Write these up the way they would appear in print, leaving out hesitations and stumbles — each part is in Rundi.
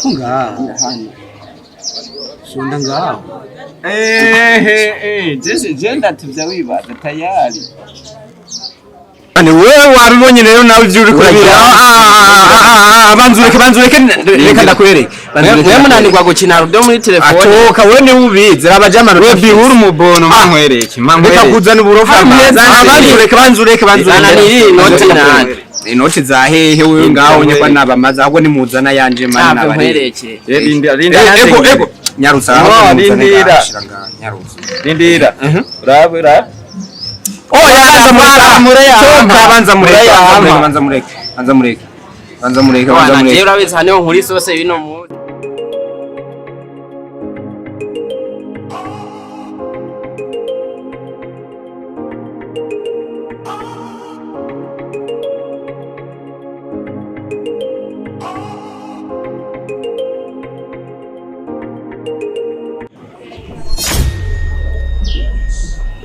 ko ngaho shunda ngaho jenda tuvya wibaza tayari ane wewe wabibonye rero nawe ivyo uri kuragira banzureke reka ndakwereke mwe munanirwa gukina rudo muri telefone atoka wewe ni ubizi rabajamano we bihura umubono mankwereke reka kuzana uburofa banzureke niri inoti nani inoti za hehe wewe ngaho nyakwa nabamaza ahubwo ni muzana yanje mani nabareke ego nyarusa rindira urabura banza mureke urabizi hano nkuri sose bino mu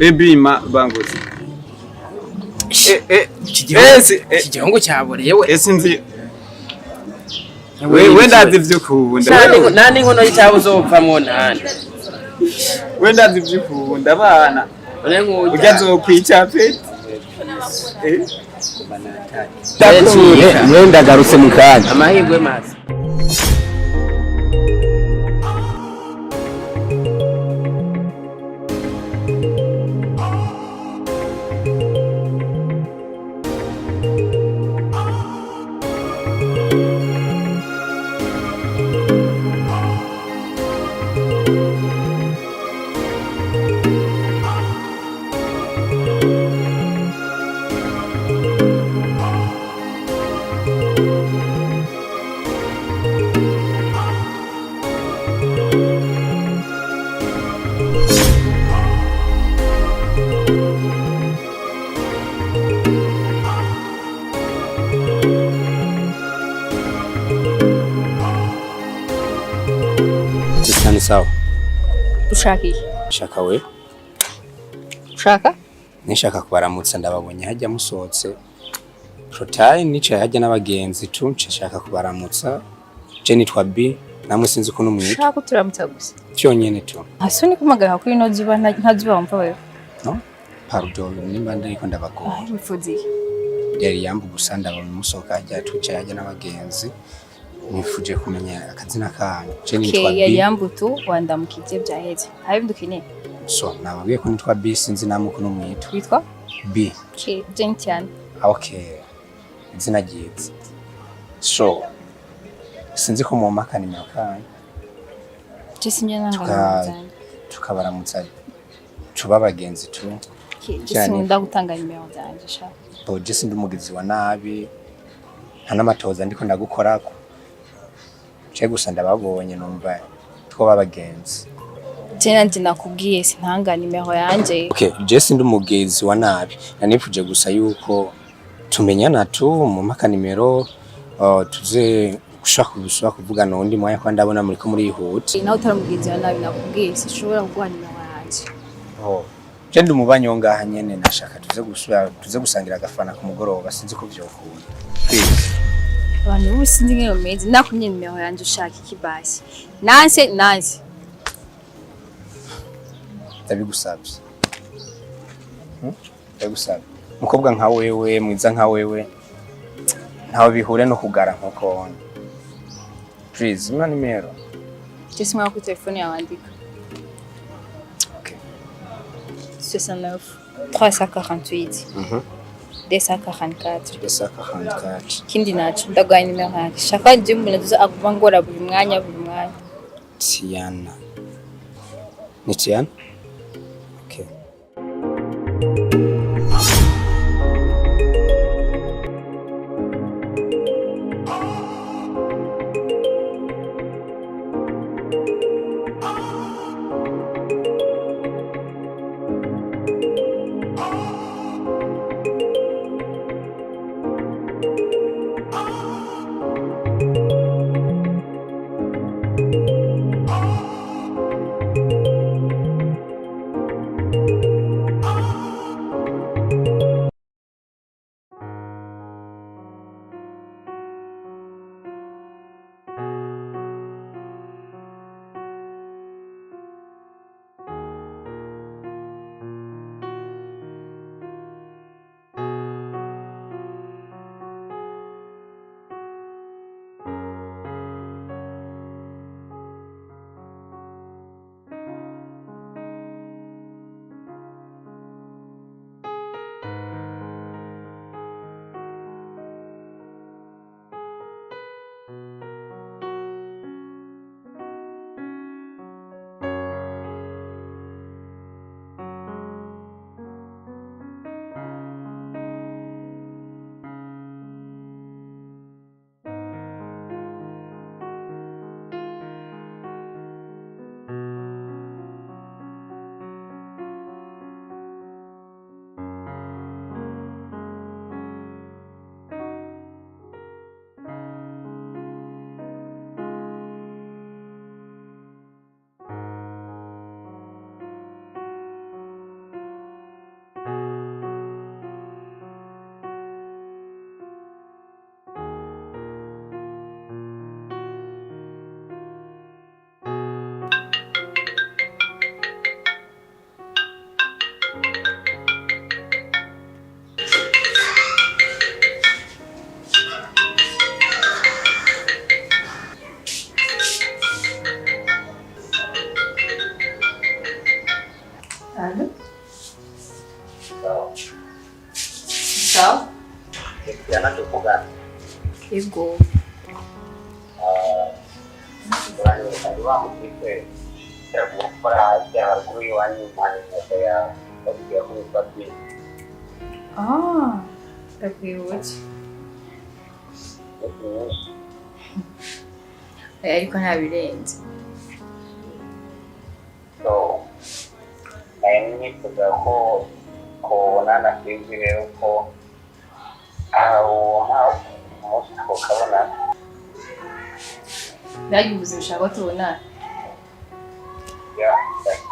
Ebima bangozi. Kijiongo cyaborewe. Sinzi. We ndazi vyukunda. Nani ngono cyabuzovamo nani. We ndazi vyukunda bana. Ujazo kwica pete. Mwenda garuse mukanya. Amahirwe mazi. Sawa. Ushaki. Shaka we. Ushaka? Nishaka kubaramutsa ndababonye hajya musohotse. Protaye nice hajya n'abagenzi tunce shaka kubaramutsa. Je nitwa B namwe sinzi ko numwita. Shaka turamutsa gusa. Cyonyene tu. Asoni kumagara kuri no ziba ntaziba wumva wewe. No? Pardon nimba ndiko ndabagora. Mfuzi. Yari yambu gusa ndabona musohoka hajya tunce hajya n'abagenzi. Nifuje kumenya akazina kanyu. Je nitwa B. Yari yambutu wandamukije byaheze. Hayi ndukine. So nababwiye ko nitwa B sinzi namwe ko numwita. Witwa? B. Okay, Gentian. Okay. Izina ryiza. So sinzi ko mu makani myakanyu. Jesinya nanga. Tukabaramutsa. Tubabagenzi tu. Okay, Jesinya gutanga nimero zanje sha. Bo Jesi ndumugizi wa nabi. Hana matoza ndiko ndagukorako. Je gusa ndababonye numva two babagenzi. Tena nje nakubwiye sintanga nimero yanje. Okay, Jesi ndumugezi wa nabi. Nanifuje gusa yuko tumenyana tu mu maka nimero tuze gushaka kuvuga nundi mwanya kwa ndabona muri ko muri yihuta. Naho utaramugezi wa nabi nakubwiye sishobora kuguha nimero yanje. Je ndumubanyo ngaha nyene nashaka tuze gusangira agafana ku mugoroba sinzi ko vyokunda. Please. Abantu bose ndi ngiyo mezi nakumye nimero yanje ushaka ikibasi. Nanse. Ndabigusabye. Ndabigusabye. Mukobwa nka wewe, mwiza nka wewe. Ntaho bihure no kugara nkoko. Please, mwa nimero. Jesi mwa ku telefone yawandika. Okay. 69 348. 244. 244. Kindi nacho ndagwa nimero yake. Shaka nje mbona tuza akuba ngora buri mwanya. Tiana. Ni Tiana? Okay. Yego. Urani wamufite gukora haruguru y'iwanyu impande ya bagiye kubifata. Ndakwibutse. Ariko ntabirenze. So, nifuza ko kubonana kw'ijwi rero ko umunsi tukabonana. Ndagibuze ushaka tubonana.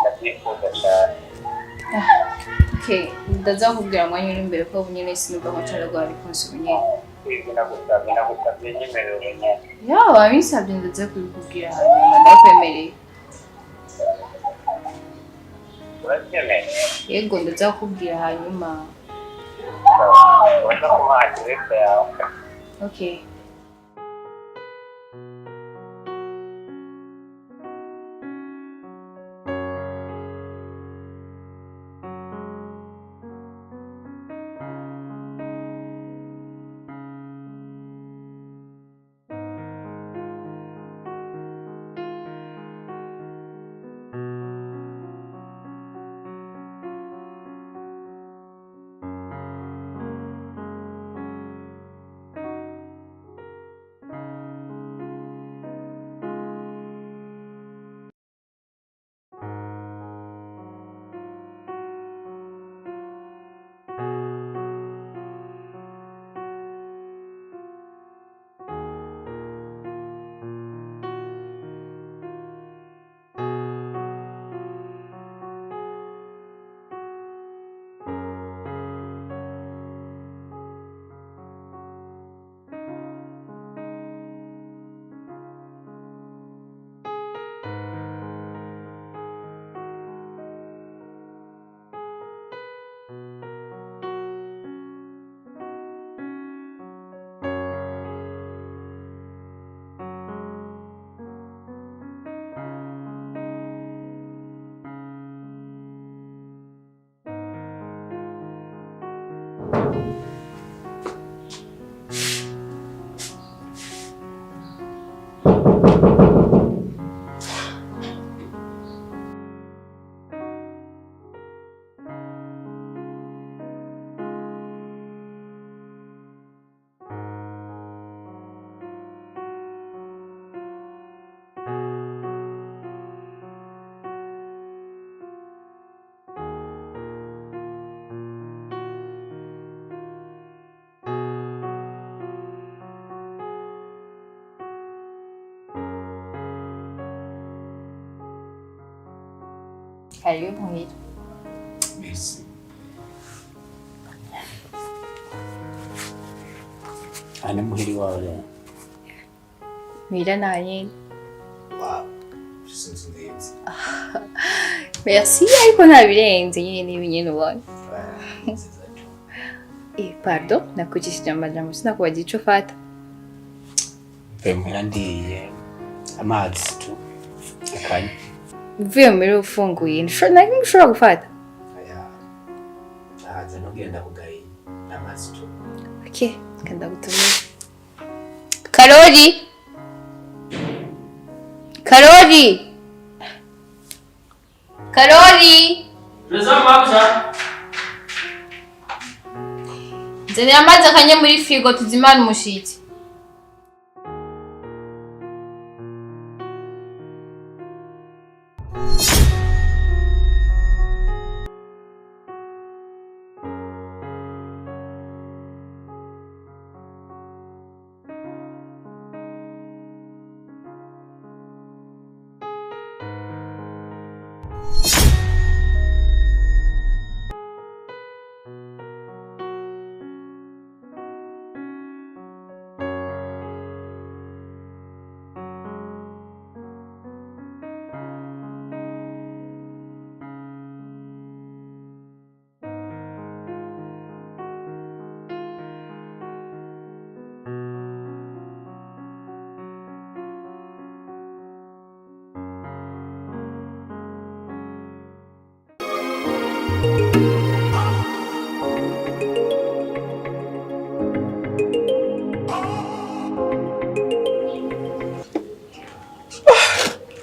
Ndabyifuza cyane. Okay, ndazakubwira mwanya uri imbere ko bunyene sinuka nkacara rwari konse bunyene. Nagusabye nyemerero nyene. Wabisabye ndaza kubikubwira hanyuma ndakwemereye. Urabyemeye? Yego ndazakubwira hanyuma. Uraza kumuha aderese yawe. Okay. Karibu muhira. Merci. Ana muhiri wawe. Muhira nanye. Wow. Sinzi neza. Merci ariko ntabirenze nyine nibinyene ubona. Pardon, nakujishije amajambo sinakubagira ico fata. Muhira ndiye amazi tu. Akanya. Uvuye muri ufunguye nshobora gufata. Nahaza nogenda kugaye n'amazi tu. Okay, kanda gutumira. Karori! Karori! Karori! Nzanira amazi akanye muri frigo tuzimana umushitsi.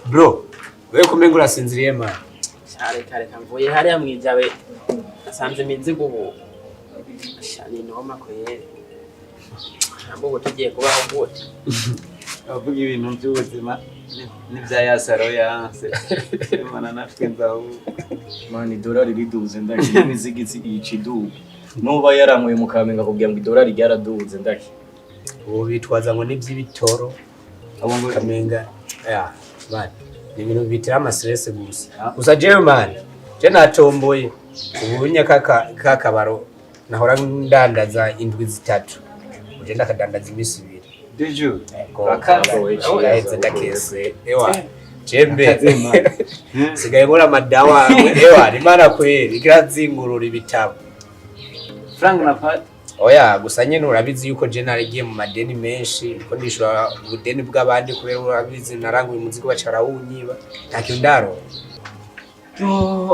bro wewe kumenga urasinziriye man kare mvuye hariya mwijabe asanze imizigo ubu shani noma kwere ntabwo tugiye kubaho gute avuga ibintu by'ubuzima n'ibya yasaro yanse mana natwe nzaho mani dolari riduze ndaki imizigitsi ichiduga nuba yarankuye mukamenga kubwira ngo dolari ryaraduze ndaki ubu bitwaza ngo n'iby'ibitoro abo ngo kamenga ya man ni ibintu bitira ama stress gusa jewe man je natomboye ubu nyakakabaro nahora ndandaza indwi zitatu uje ndakadandaza imisi ibiri dejo yaheze ndakese ewa jembe sigaye nkora madawa ewa rimana kweri ikirazingurura ibitabo frank na pat oya gusa nyene urabizi yuko je naragiye mu madeni menshi ko ndishura ubudeni bw'abandi kubera urabizi naranguye umuzigo bacara wunyiba nta kintu ndaro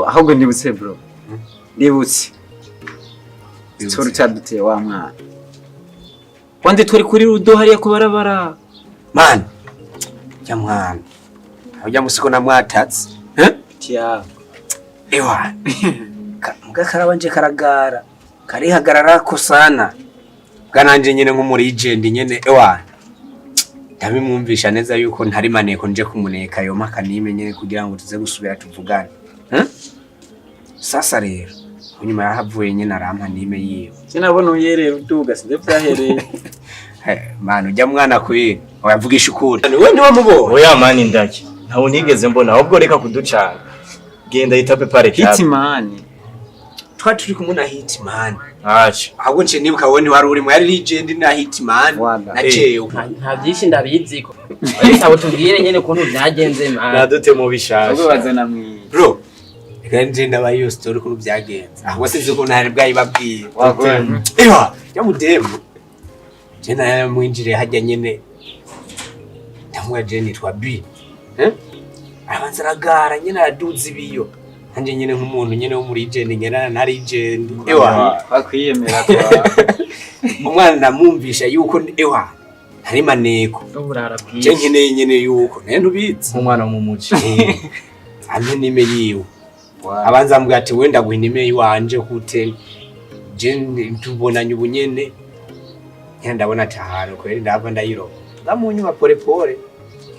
ahubwo ndibutse bro ndibutse Tsoro cyaduteye wa mwana wandi turi kuri rudo hariya ku barabara man ya mwana ujya musiko na mwatatse tiya ewa mugakarabanje karagara karihagarara ko sana bwananje nyene nk'umuri agent nyene ewa ndabimwumvisha neza yuko ntari maneko nje kumuneka yo maka nime nyene kugira ngo tuze gusubira tuvugane sasa rero unyuma yahavuye nyene arampa nime yiwe sinabona uyerera uduga sinde byahereye man ujya mwana kwe wavugisha ukuri wewe niwe mubo oya mani ndaki ntawo nigeze mbona ahubwo reka kuducana genda itape pare hitman twa turi kumwe na hitman acha ahubwo nce nibuka wone wari uri mu yari legend na hitman na jewe nta byinshi ndabiziko ariko abo tubwire nyene kuntu byagenze man nadute mu bishasha ubwo bazana mwi bro kandi ndabayo story kuntu byagenze ahubwo sizi ko ntari bwayibabwiye ewa ya mudemu jena mwinjire hajya nyene ndamwe je nitwa B abanza ragara nyene araduza ibiyo hanje nyene nk'umuntu nyene wo muri agent nyene na agent ewa bakwiyemera kwa umwana namumvisha yuko ewa hari maneko uburara bwiye je nkeneye nyene yuko nende ubizi umwana mu muci amwe nime yiwe abanza ambwira ati wenda guhinime yiwanje kute je ntubonanye ubunyene ndabona taharo kweri ndava ndayiro ngamunyuma pole pole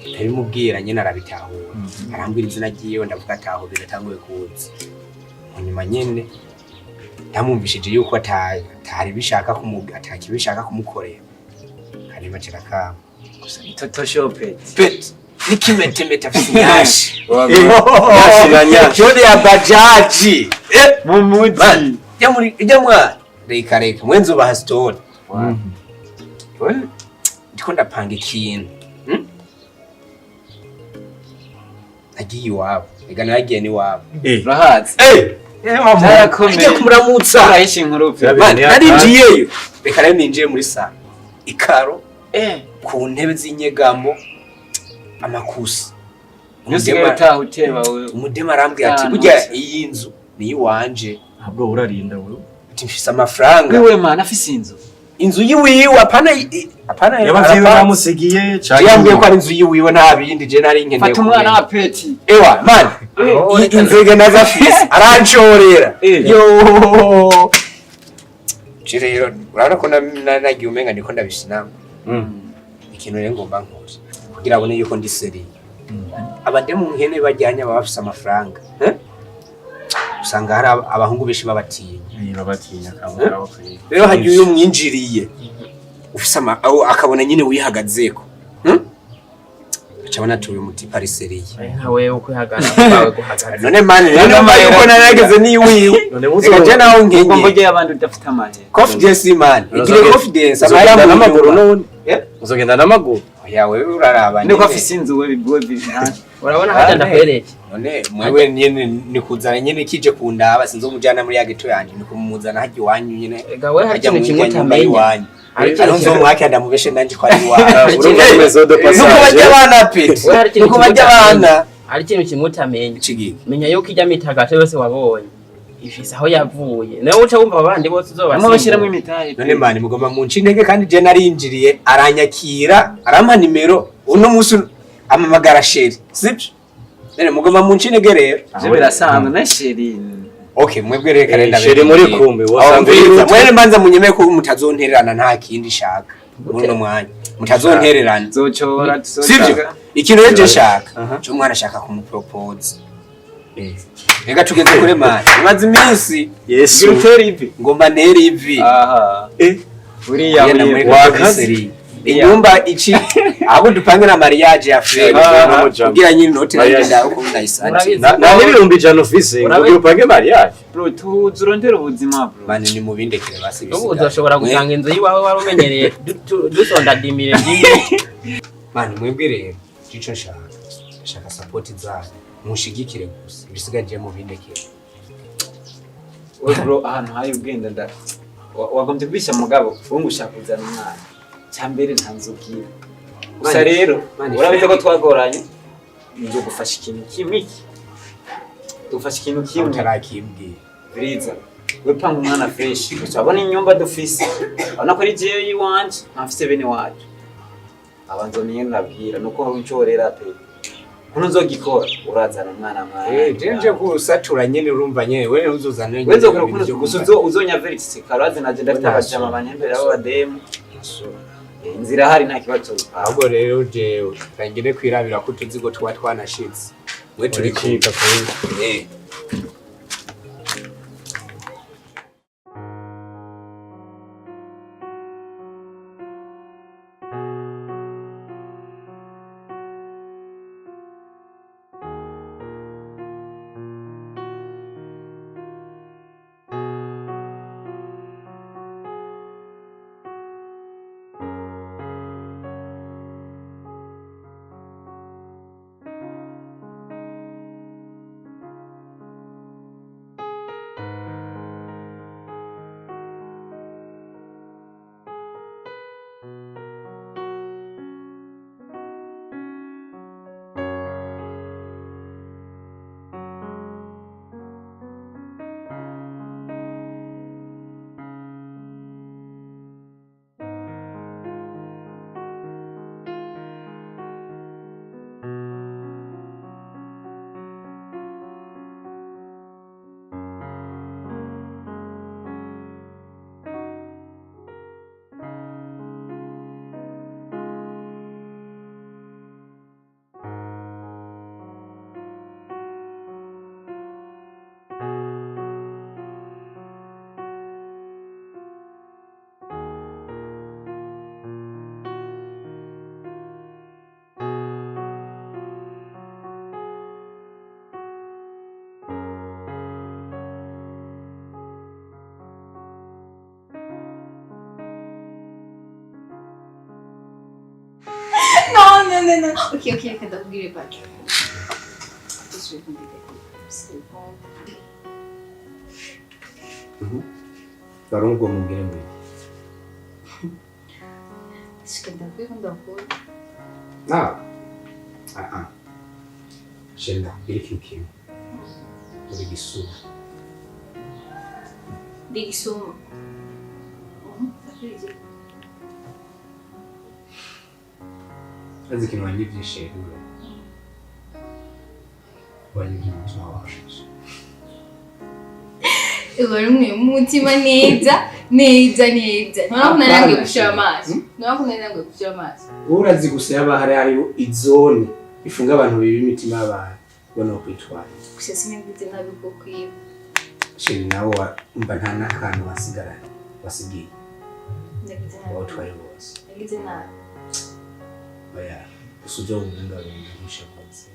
ndabimubwira nyene arabitahura arambwira izina giyewe ndavuga taho bigatanguye kuza munyuma nyene ndamumvishije yuko atari bishaka atakibishaka kumukorera kandi bacira kama gusa itoto shope pet nikimetemeta finyashi yashiranya cyode ya bajaji mu muji ijya mwana reka mwenzo ba story ndiko ndapanga ikintu nagiye iwabo ega naragiye n'iwabo urahazi agiye kumuramutsa urahisha inkuru pe narinjiyeyo reka rero ninjiye muri sala ikaro ku ntebe z'inyegamo amakusi umudema arambwira ati burya iyi nzu ni iwanje ntabwo urarinda wewe ati mfise amafaranga wewe man afise inzu yiwiwe apana yabavyiwe namusigiye cyane yambwiye ko ari inzu yiwiwe nta bindi je nari nkeneye fata umwana wa peti ewa man inzege nazafise aranshorera yo rero urabona ko nagiye umenga ndiko ndabishinama ikintu rero ngomba nkoze kugira abone yuko ndi seri abademu nkene bajyanye bafise amafaranga usanga hari abahungu beshi babatinya kamera bakwiye rero hagiye uyu mwinjiriye ufise akabona nyine wihagazeko acabona tuwe muti pariseriye nkawe uko ihagana bawe guhagana none mani rero mayo ko narageze ni wiwe ekaje naho ngenye ngo mboge abantu udafite amahera confidence man igire confidence amahera n'amaguru none uzogenda n'amaguru yawe uraraba ndiko afise inzu we bizinasi urabona hajya ndakwereke none mwewe nyene nikuzana nyene kije kundaba sinzo mujana muri yageto yanje nikumuzana haje wanyu nyene egawe hajya mu kimwe tamenya Alonzo mwake ndamubeshe ndanje kwa iwawe urumva mezodo passage nuko bajya bana pete nuko bajya bana ari kintu kimutamenya cigi menya yuko ijya mitagato yose wabonye ifise aho yavuye nawe uca wumva abandi bose uzobashyira amabashiramo imitahe none mani mugomba munci intege kandi je narinjiriye aranyakira arampa nimero uno musi amamagara sheri sibyo nene mugoma muncinege rero Je birasanzwe na sheri. okay mwebwe rero kalenda sheri muri kumbe wasambiriza mwene mbanza munyeme ko mutazontererana nta kindi shaka muno mwanya mutazontererana Zocora sivyo ikintu yeje shaka cyo mwana shaka kumupropose rega tugeze kure manje imaze iminsi Yesu Gutera ivi. ngomba ntere ivi Aha. Uriya muri wakazi inyumba ici abo dupange na mariage ya frere kugira nyine note ngenda uko ndayisanje na n'ibihumbi ijana office ngo upange mariage bro tuzurondera ubuzima bro. manje ni mubindekere basi ubu uzoshobora gusanga inzu yiwawe warumenyereye dusonda dimire manje mwebwe rero cico shaka support zawe mushigikire gusa ibisigaje mubindekere Bro ahantu hari ubwenda nda wagombye kubisha mugabo ungushaka kuzana umwana cyambere ntanzubwira gusa rero urabize ko twagoranye nzo gufasha ikintu kimwe dufasha ikintu kimwe utarakibwiye biriza we panga umwana fresh usabona inyumba dufise abona ko ari jewe yiwanje ntafise bene wacu abanzo niye nabwira nuko wincorera pe kuno uzogikora urazana umwana mwana jenje gusatura nyene urumva nyene wewe uzozana nyene wenzo kuno gusa uzonya verite karaze naje ndafite abajama banyembera b'abademu inzira hari nta kibazo ahubwo rero jewe kangire kwirabira ko tuzigo twanashitse we turi kwika kuri Non. Ok, reka ndakubwire bake. Barungo mubwire muri. Shika ndakubwira ndakubwira. Shenda ikintu muri gisuru. Digisuma. Azi kintu wanyivye wanyivye umutima wawe. Ugora umwe umutima neza. Ntabwo nange gushira amazi. Urazi gusa yaba hari izone ifunga abantu bibi imitima y'abantu bona kwitwara. Gusa sinigeze nabiko kwiba. Sheri nawe umva nta nakantu wasigaranye wasigiye. Ndagize nabi. Watwaye bose. Ndagize nabi. Oya, usujo umenga bimwisha kwanza.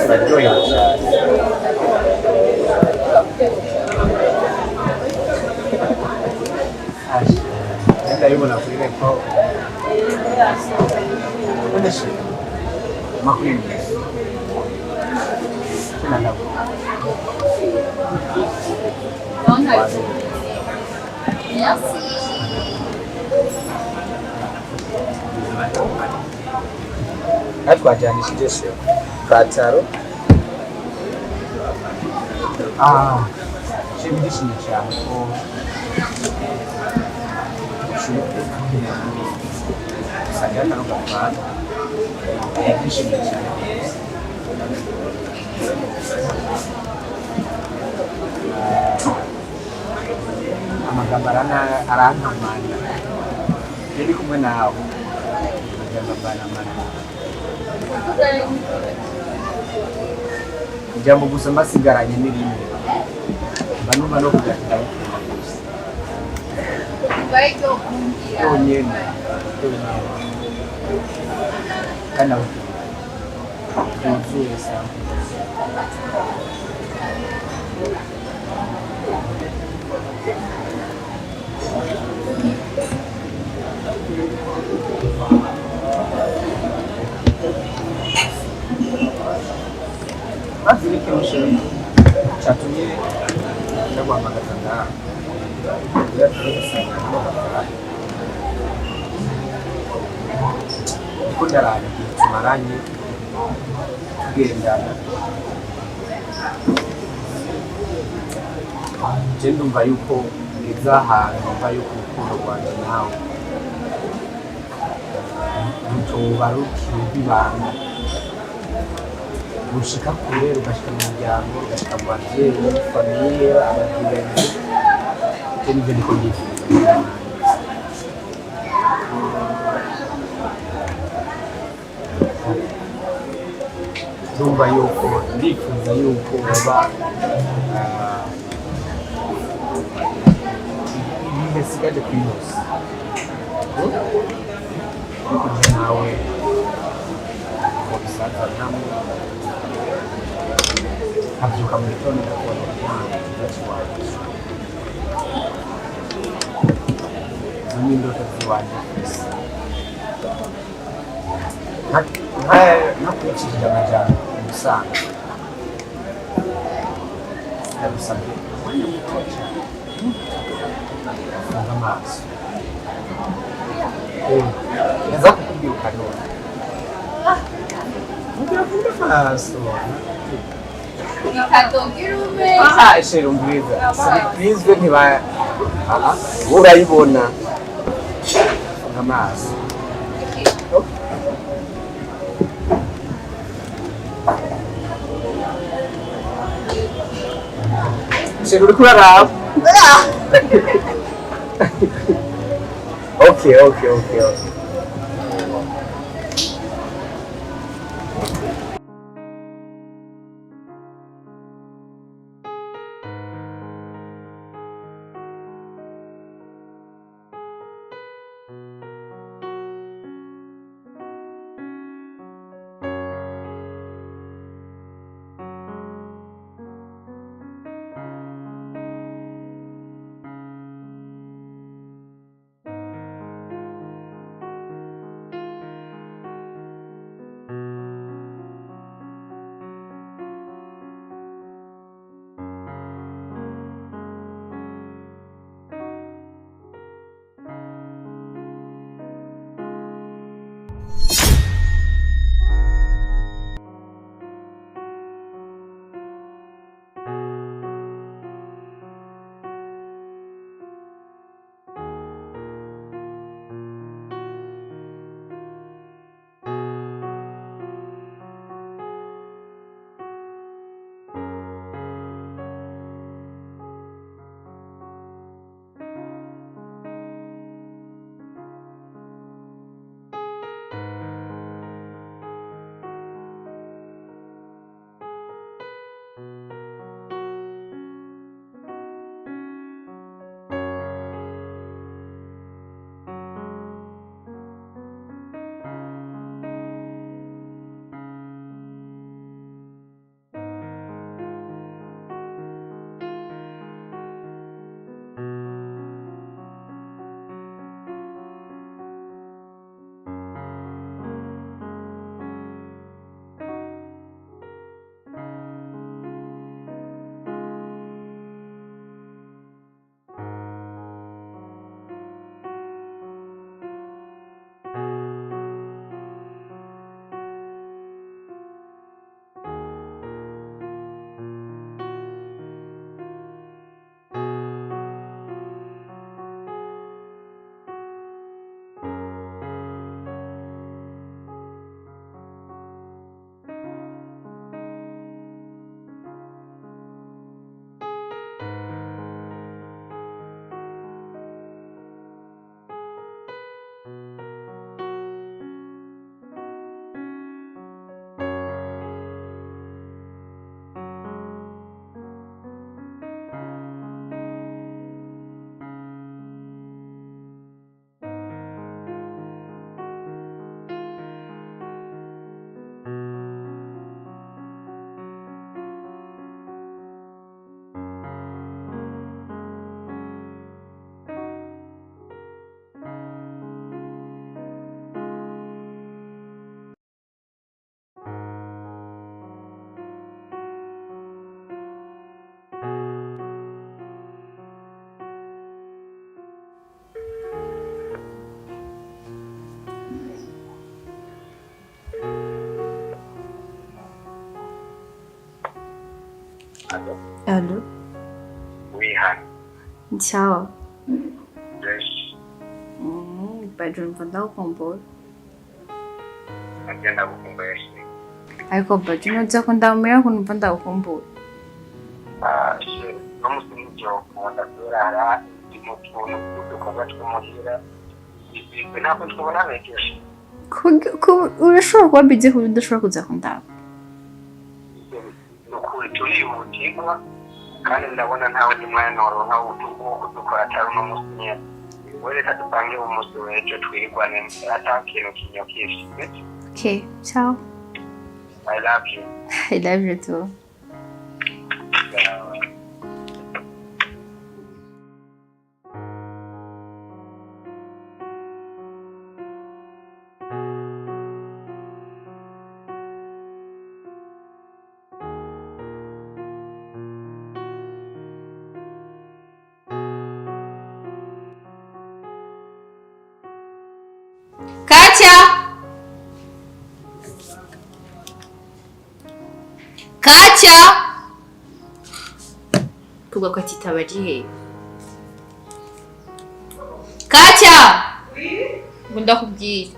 baryohewe cyane. Ndabibona kuri repo uneshe makwini tunanabo twajyanishije se pataro shimishije cyane ko saya kalau gambar ini shimishije amagambarana arantamanya jadi kumwe nawe amagambarana ijambo gusa mbasigaranye n'irindi banuma no kugatira yonyene kana yuzuye sana Basi ikimushe chatumie kwa magatanga ya tunasanga kundaranye tumaranye kugendana je ndumva yuko neza ahantu ndumva yuko urukundo rwanje nawe rutobarukiye bibanga gushika kure ugashika mu muryango ugashika mu bavyeyi famiye abagenzi ibyo nibyo ndiko ndifuza ndumva yuko ndifuza yuko baba ibihe sigaje kwinosa ariko nje nawe ngo bisaza namwe abyuka mu gitondo ndakubona umunsi wanjye izo ni indoto ziwanjye kwisi nakurikije amajyambere ubusanzwe ndabisabye umwanya muto cyane funga amaso yaza kukubwira ukanona ufunga amaso sheri umviriza siriprizwe urayibona funga amaso sheri uriko uraraba okay Allô? Oui, Han. Ciao. Yes. Bado mfanda kukumbura. Agenda kukumbura shi. Ariko bado unoza kundamira ko mfanda kukumbura. Shi, nomusinzi okunda kurara imutuntu dukorwa twumuhira. Ibi nako twabona bekeje. Urashobora kuba bize ku udashobora kuza kundaba. Nukuri turihutirwa kandi ndabona ntawe ndi mwanya noronka udukora atari uno musi nyene. Reka tupange umunsi w'ejo twirwane ata kintu kinyokishe. Okay, ciao. I love you. I love you too. Katya! Kuba ko titabagiye. Katya! Ngunda kubwira.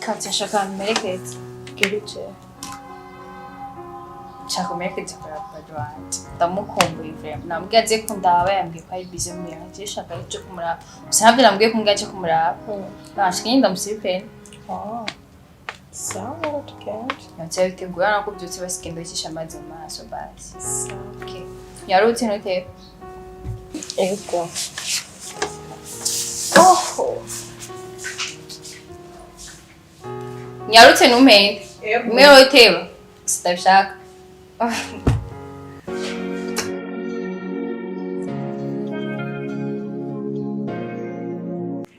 Katya shaka merekete. Geruche. Chako merekete para Rwanda. Ndamukumbuye vrem. Nambwiye aze kundaba yambwiye ko ari busy mu yanjye shaka cyo kumuraba. Usabye nambwiye ko ngaje kumuraba. Nashike ndamusipeni. Sawa tukende. Nacyo bitegura nako byutse basikendo cyisha amazi mu maso basi. Okay. Yarutse note. Ego. Oh. Nyarutse numpe. Mero iteba. Sitabishaka.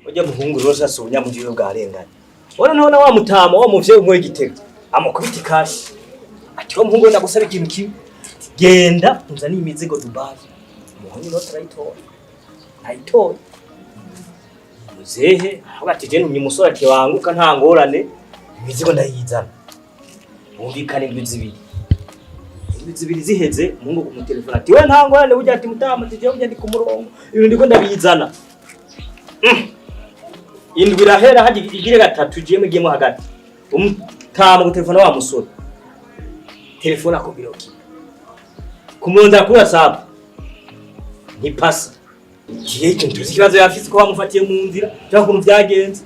Ujya muhungu rose asunya mu gihe bwarenganye. Ora none wa mutama wa muvye umwe gitego. Amukubita kashi. Ati wo muhungu ndagusaba ikintu kibi. Genda unzani imizigo Dubai. Muhungu no tarayitora. Ayitoye. Muzehe abati je numye musora kiwanguka nta ngorane. Imizigo ndayizana. Umvikane indwi zibiri ziheze mungu kumutelefona ati we nta ngorane ujya ati mutama tije ujya ndi ku murongo ibintu ndiko ndabizana. Indwi irahera haje igire gatatu je mugiyemo hagati. Umutama ku telefona wa musore. Telefona akubwira uki. Kumonda kura saba. Ni pasa. Kiye kintu kibazo yafise ko bamufatiye mu nzira cyangwa kuntu byagenze.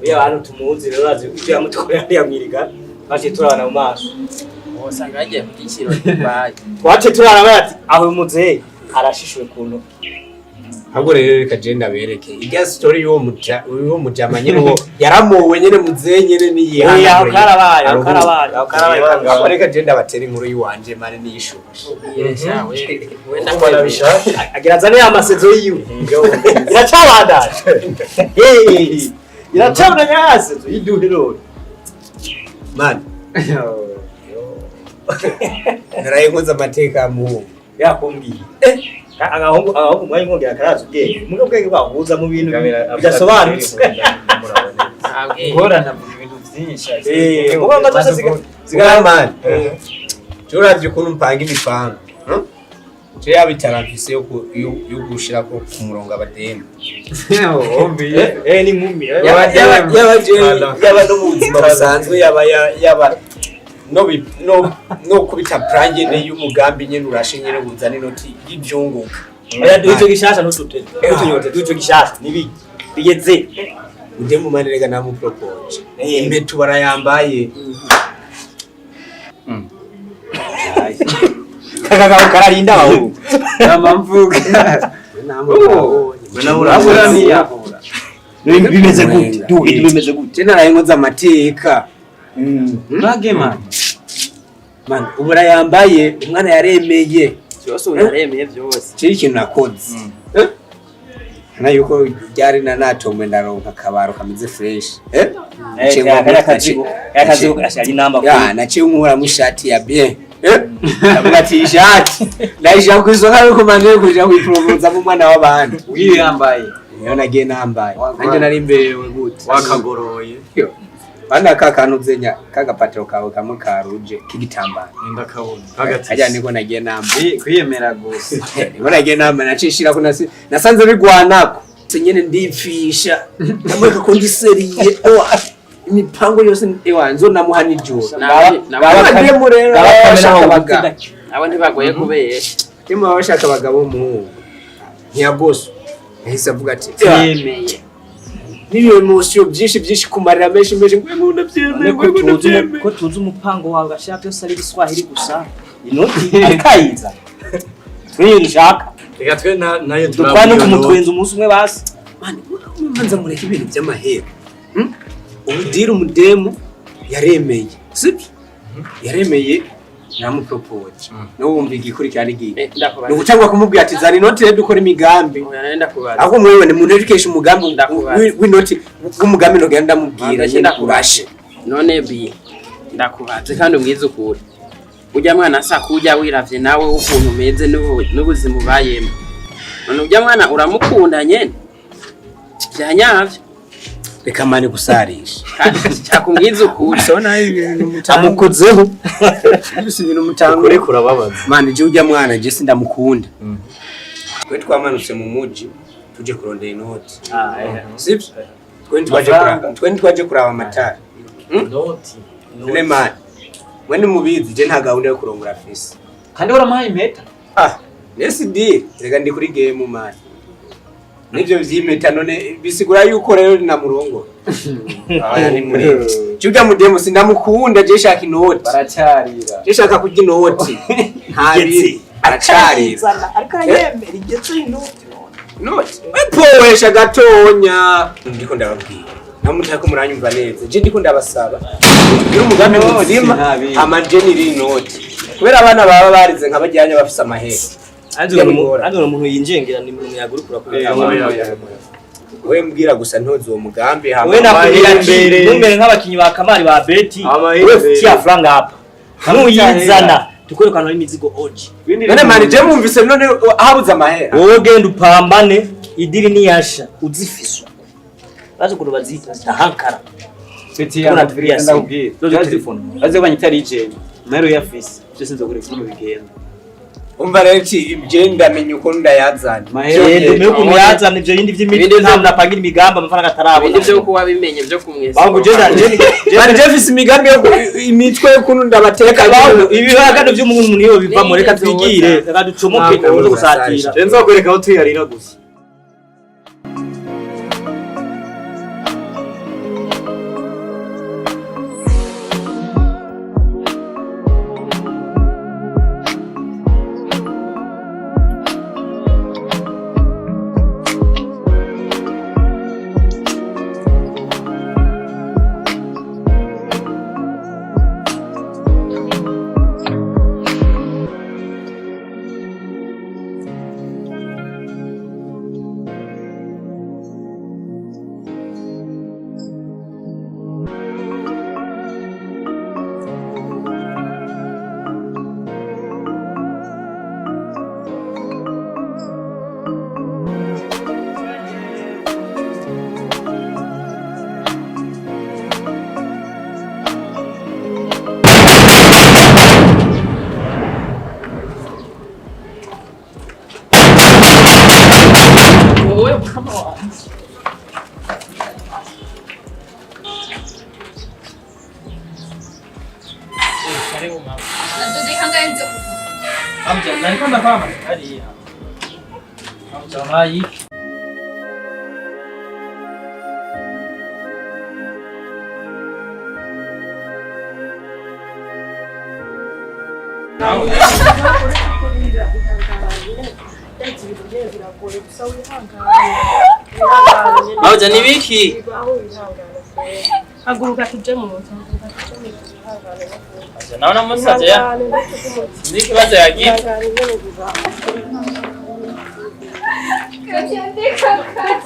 Oya abantu tumuzi rero azi icyo yamutukorera yamwiriga. Baje turabana mu maso. Osanga yagiye ku giciro Dubai. Twace turaraba ati aho muzehe arashishwe kuntu. Ahubwo rero reka je ndabereke. Ijya story y'uwo mujama nyine uwo yaramuwe nyine muzehe nyine niyiha. Oya karabaye. Ahubwo reka je ndabatera inkuru yiwanje mane niyishusha. Yesha we. Wenda ko nabishaka. Agirazane amasezo yiwe. Iracabandasha. Iracabandanya yasezo yiduhero. Man. Naraye nkoza amateka mu yakumbwiye. Agahungu mwayi ngongera karazo ubwenge. Mugo bwenge bahuza mu bintu bidasobanutse. Ngorana mu bintu byinshi. Kuba ngazo zigara man. Cyoraje ukuntu mpanga imipanga. Je yabitara mfise yo gushira ko ku murongo abademu. Ombiye. Ni nkumi. Yaba no mu buzima busanzwe yaba no kubita prange ne y'umugambi nyene urashe nyene buzana inoti y'ibyunguka. Oya duco gishasha n'ututete. Tunyote duco gishasha nibi bigeze. Uje mu manirega na mu propose. Impetu barayambaye. Kagagaho kararinda aho. Namamvuga. Nabura niyahura. Bimeze gute? Bimeze gute? Je naraye nkoza amateka. Bage man. Man, ubura yambaye umwana yaremeye. Cyose yaremeye byose. Ciri ikintu nakoze. na yuko byari na natomwe ndaronka kabaro kameze fresh akazi ashari namba ya naciye umura mu shati ya bien ndavuga ati ishati ndayishaka kwisonga yuko manje kuja kwipromoza mu mwana w'abantu wiyambaye niyo nagiye nambaye nanje nari imberewe gute wakagoroye bana kakantu zenya kagapatiro kawe kamwe karuje k'igitambara ndakabona ajya niko nagiye nambaye kwiyemera gusa niko nagiye nambaye nacishira ko nasanze bigwanako senyene ndipfisha namwe ko ndiseriye imipango yose nzo namuhana ijoro abo ntibagoye kubesha Timo abashaka abagabo mu ntiyagoso yahise avuga ati yemeye niyo emotion byinshi kumarira menshi ngo ndabyemeye ko tuzi umupango wawe gashaka byose ari Kiswahili gusa inoti akayiza twirishaka reka twe nayo dukwane kumutwenza umunsi umwe basi mani mumanza mureke ibintu by'amahera ubudira umudemu yaremeye sibyo yaremeye namupropose no wumva igikurikirana igihe no gucangwa kumubwira ati zari inoti rero dukora imigambi aho mwewe ni muntu education umugambi w'inoti w'umugambi no genda mubwira nyenda kurashe none bi ndakubaze kandi umwize ukuri ujya mwana sakuja wiravye nawe ukuntu meze n'ubuzima ubayemo none ujya mwana uramukunda nyene byanyavye reka mane gusarisha cyakumwiza ukuri sona ibintu amukozeho ibisi ibintu mutangure kurababaza mane je ujya mwana je sindamukunda twe twamanutse mu muji tuje kurondera inoti sibyo twe twaje kuraba amatara inoti none mane mwene mubizi je nta gahunda yo kurongora fisi kandi waramuhaye impeta nesidi rega ndi kuri game mane nivyo vyimeta none bisigura yuko rero na murongo aya ni muri cyujya mudemo sindamukunda je shaka inoti baracyarira je shaka kujya inoti ntabi aracarira ariko yemera igetse inoti noti epowesha gatonya ndiko ndababwira namutaka muranyumva neza je ndiko ndabasaba ngira umugambi muzima amajeni ri inoti kubera abana baba barize nk'abajyanye bafise amahera andi umuntu yinjengera ni umuntu yagurukura kubera we mbwira gusa ntozi uwo mugambi we nakubwira imbere nk'abakinyi ba kamari ba beti we tia franga hapa kamuyizana tukorekana imizigo oji none mani je mumvise none ahabuza amahera wowe genda upambane idiri niyasha uzifiswa baje kurubazita tahankara beti ya ndakubwira telefone aze banyitari ije mero ya fisi cyose nzokureka mu bigenda umva rero ki je ndamenye uko ndayazana mahero meko muyazana ivyo yindi vy'imiti nta mnapangira imigambi amafaranga atarabo ibindi byo kuba bimenye byo kumwesa bangu je fisi imigambi yo imitwe yo kunu ndabateka ibi bagano vy'umuntu niyo biva mu reka twigire reka ducomoke tuzo gusatira renzo kwereka aho tuyarira gusa Come on. Karibu mama. Ndio hanga nje. Amja, nani kama kama hadi hapa. Amja mai. Amja ni wiki. Haguruka tuje mu nzu. Naona message ya. Niki baza yagiye. Kaciye kaka.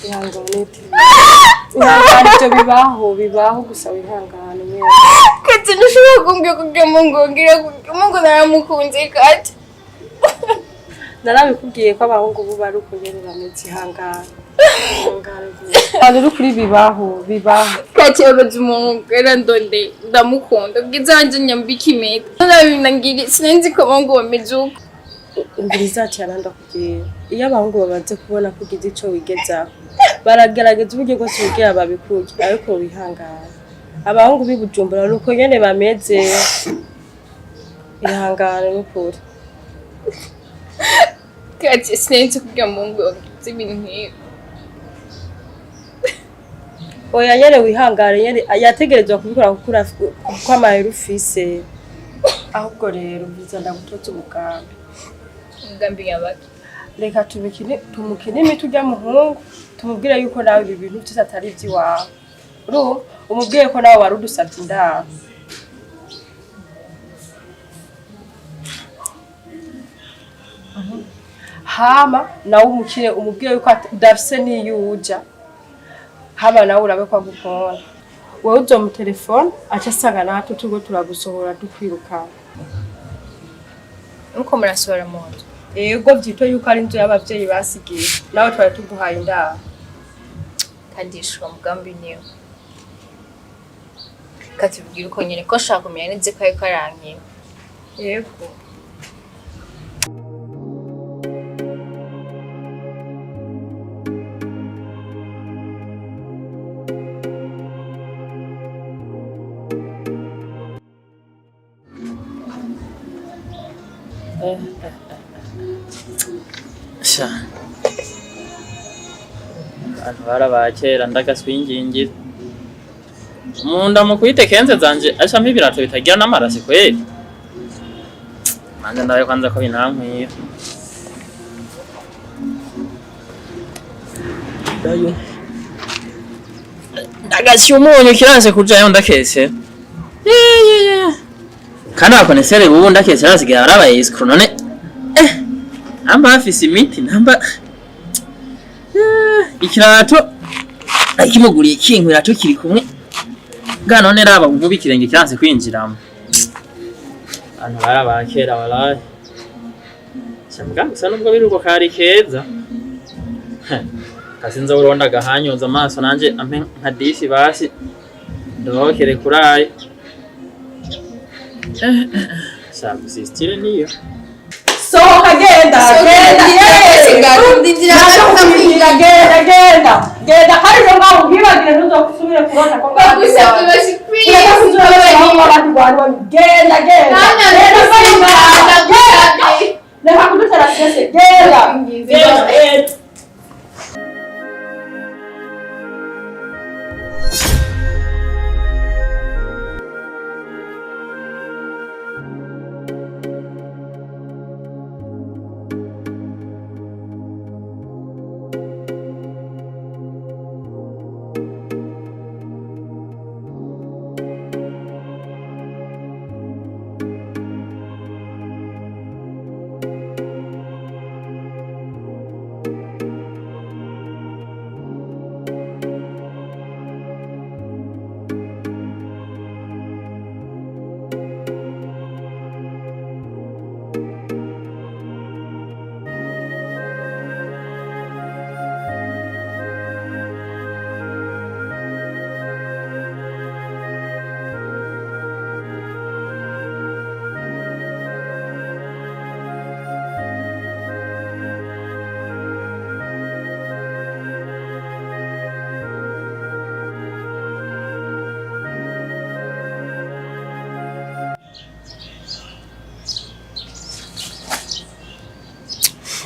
ihangane ibyo bibaho gusa wihangane mwe kati ntushobora kumbwira kugira Mungu naramukunze kati narabikubwiye ko abahungu bo bari ukugera bameze ihangane ari kuri bibaho kati abaje umuntu kwera ndonde ndamukunda bwizanje nyambika imeta nabinangiri sinenzi ko Mungu bamejuka ingiriza cyane ndakubwira iyo abahungu babanze kubona ko ugize ico wigezaho baragerageza uburyo bwose bugira babikuye ariko wihangane abahungu bibujumbura nuko nyene bameze ihangane n'ukuri kati sinenzi kugira Mungu bagize ibintu nk'ibi oya nyene wihangane nyene yategerezwa kubikora kuko amahera ufise ahubwo rero biza ndagutoza umugambi yabaki reka tumukine imiti ujya muhungu tumubwire yuko nawe ibi bintu byose atari iby'iwawe umubwire ko nawe wari udusabye indaro hama nawe umukire umubwire yuko udafise n'iyo uja hama nawe urabe ko agukunda wowe uzo mu telefone aca asanga natwe turiko turagusohora dukwirukana nuko murasohora mu nzu ego byito yuko ari inzu y'abavyeyi basigiye nawe twari tuguhaye indaro kandi ishwa mugambi niyo kati bwira uko nyene ko shaka kumenya neze ko ariko arankira yego sha abantu barabakera ndagaswingingira munda mu kwite kenze zanje ashamo ibirato bitagira n'amarasi kweli manje ndaye kwanza ko binankwira dayo ndagasya umunyu kiranse kujayo ndakese kandi abakonesere bubu ndakese arasigaye arabaye iskru none namba afise imiti namba ikirato akimuguriye ikinkwira to kiri kumwe bwa none raba uvuba ikirenge kiranse kwinjiramo abantu barabakera baraye cyambwa gusa nubwo biruko kari keza kasinza uronda gahanyuza amaso nanje ampe nka dishi basi ndokere kuraye sabu sistire niyo sohoka genda kandi rero ngaho ubwibagire ntuzosubire kurota ko reka kudutera stress genda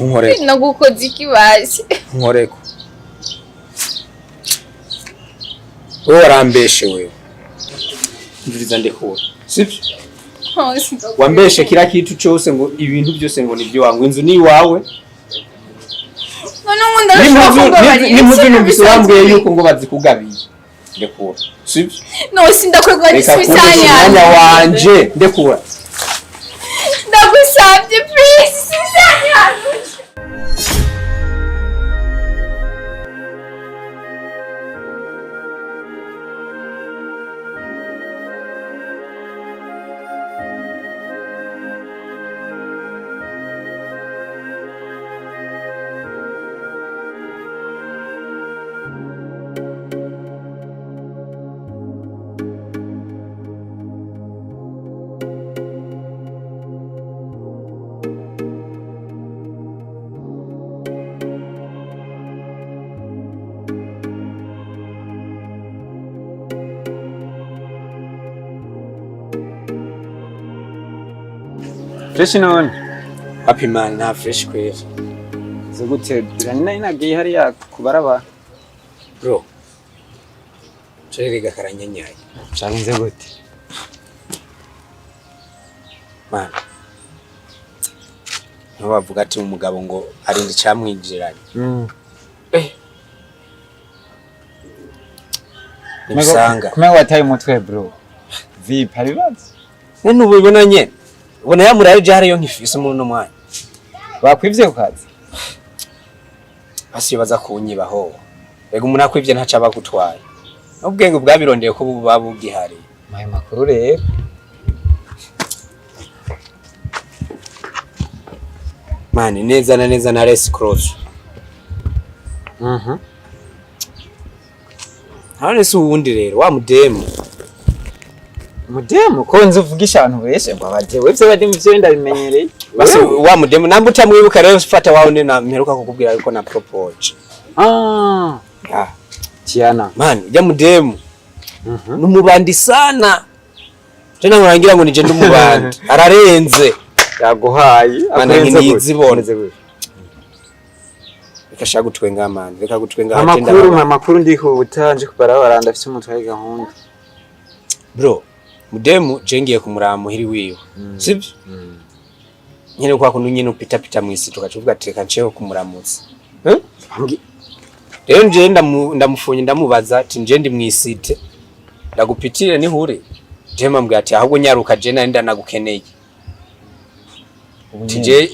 Nkoreko. Nagukoze ikibazi. Nkoreko. Wewe warambeshe wewe. Ndiriza ndekura. Sibyo? Wambeshe kila kitu cyose ngo ibintu byose ngo nibyo wangu inzu ni wawe. None nkunda ndashaka Nimuvyo numvise wambwiye yuko ngo bazikugabiye. Ndekura. Sibyo? No sindakwegwa n'isanya. Mwanya wanje ndekura. Ndagusabye please isanya. fresh none Happy man na fresh kweli. zo gute birani nagiye hariya kubaraba Bro. Cheriga karanyanyaye. cyagenze gute Man. Bavuga ati umugabo ngo arinde cyamwinjiranye. Nisanga. Kumenya wataye umutwe bro. Vipi haribaza? Nene ubibona nyene. Ubona yamuraye je hariyo nkifise umuntu mwanya. Bakwivye ku kazi. Basi baza kunyibaho. Ego umuntu akwivye ntaca bagutwaye. Ubwenge bwabirondeye ko buba bugihari. Maye makuru rero. Mani neza na neza na race cross. Hane si uwundi rero wa mudemu. Mudemu ko nzi uvugisha abantu beshe ngo abaje webse badi mu byo ndabimenyereye. Basi wa mudemu namba utamwibuka rero ufata wawe ndi na mperuka kukubwira ariko na propose. Tiana. Man, ya mudemu. Numubandi sana. Tena murangira ngo nije ndumubandi. Ararenze. Yaguhaye akenze nizibone. Reka gutwenga man. Reka gutwenga amakuru ndiko butanje kubarabara ndafite umutwe gahunda. Bro, mudemu jengiye kumuraba muhiri wiwe. Sibyo? Nyene kwa kuntu nyene upita mwisi tukacuvuga teka nceho kumuramutsa. Rero nje ndamufunye ndamubaza ati nje ndi mwisite. Ndagupitire ni hure. Jema mbwa ati ahubwo nyaruka je nari nagukeneye.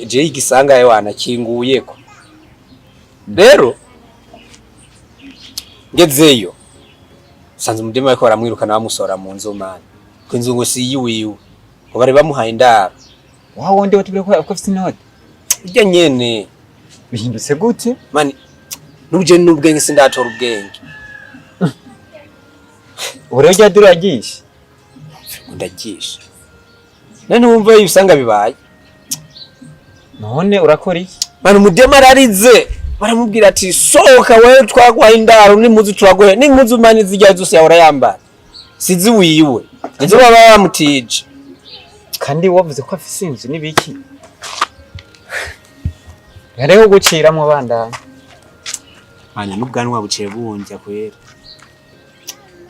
Je igisanga yawe anakinguyeko. Rero ngezeyo sanze umudema ariko baramwirukana bamusora mu nzu mani ko inzu ngo si yiwiwe ngo bari bamuhaye indaro wawonde watubire ko afite inode irya nyene bihindutse gute mani nubuje nubwenge sindatora ubwenge ure ujya duragisha ndagisha none wumva yibisanga bibaye none urakora iki mani umudema ararize baramubwira ati sohoka wewe twagwaye indaro n'impuzu turagoye n'impuzu mani zijya zose yahora yambara sizi wiwe izo baba bamutije kandi wavuze ko afise inzu nibiki yareho gucira mu bandanye manya n'ubwanwa buciye bunjya kwera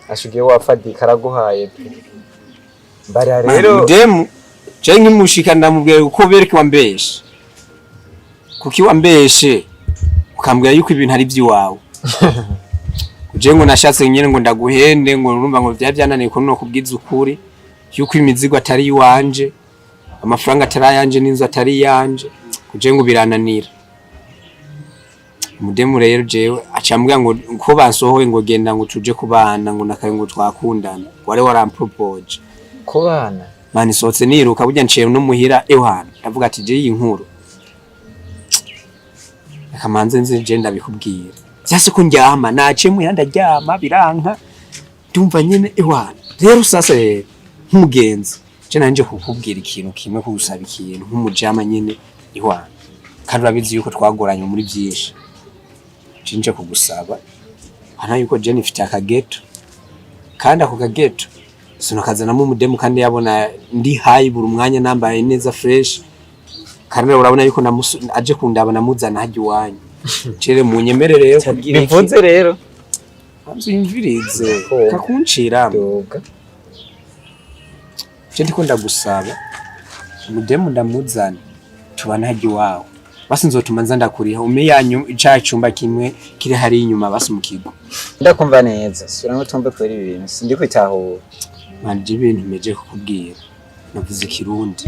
ashugiye wafadika araguhaye mbara rero demu je nkimushika ndamubwiye uko bereke wambeshe kuki wambeshe ukambwira yuko ibintu ari by'iwawe je ngo nashatse nyene ngo ndaguhende ngo urumva ngo byananiye ko no kubwiza ukuri yuko imizigo atari iwanje amafaranga atari yanje n'inzu atari yanje kuje ngo birananira umudemu rero jewe acambwira ngo ko bansohoye ngo genda ngo tuje kubana ngo nakaye ngo twakundana wari warampropose kubana mani sotse niruka burya nciye no muhira ehwana ndavuga ati je iyi nkuru akamanze nzi je ndabikubwira cyase ko njyama nace mu yanda ryama biranka ndumva nyene ehwana rero sasa nk'umugenzi je nanje kukubwira ikintu kimwe ko gusaba ikintu nk'umujama nyene ehwana kandi urabizi yuko twagoranye muri byinshi cinje kugusaba hana yuko je nifite akageto kandi ako kageto sinokazanamo umudemu kandi yabona ndi hayi buri umwanya nambaye neza fresh kandi urabona yuko aje kundaba namuzana haji wanyu cere mu nyemere rero kugira iki bivuze rero amzimvirize kakuncira doga je ndikunda gusaba umudemu ndamuzana tubana haji wawe basi nzotuma nza ndakuriha umeyanyu icacumba kimwe kiri hari inyuma basi mukigo ndakumva neza sura ngo tumbe kwera ibintu sindi kwitaho manje ibintu meje kukubwira navuze kirundi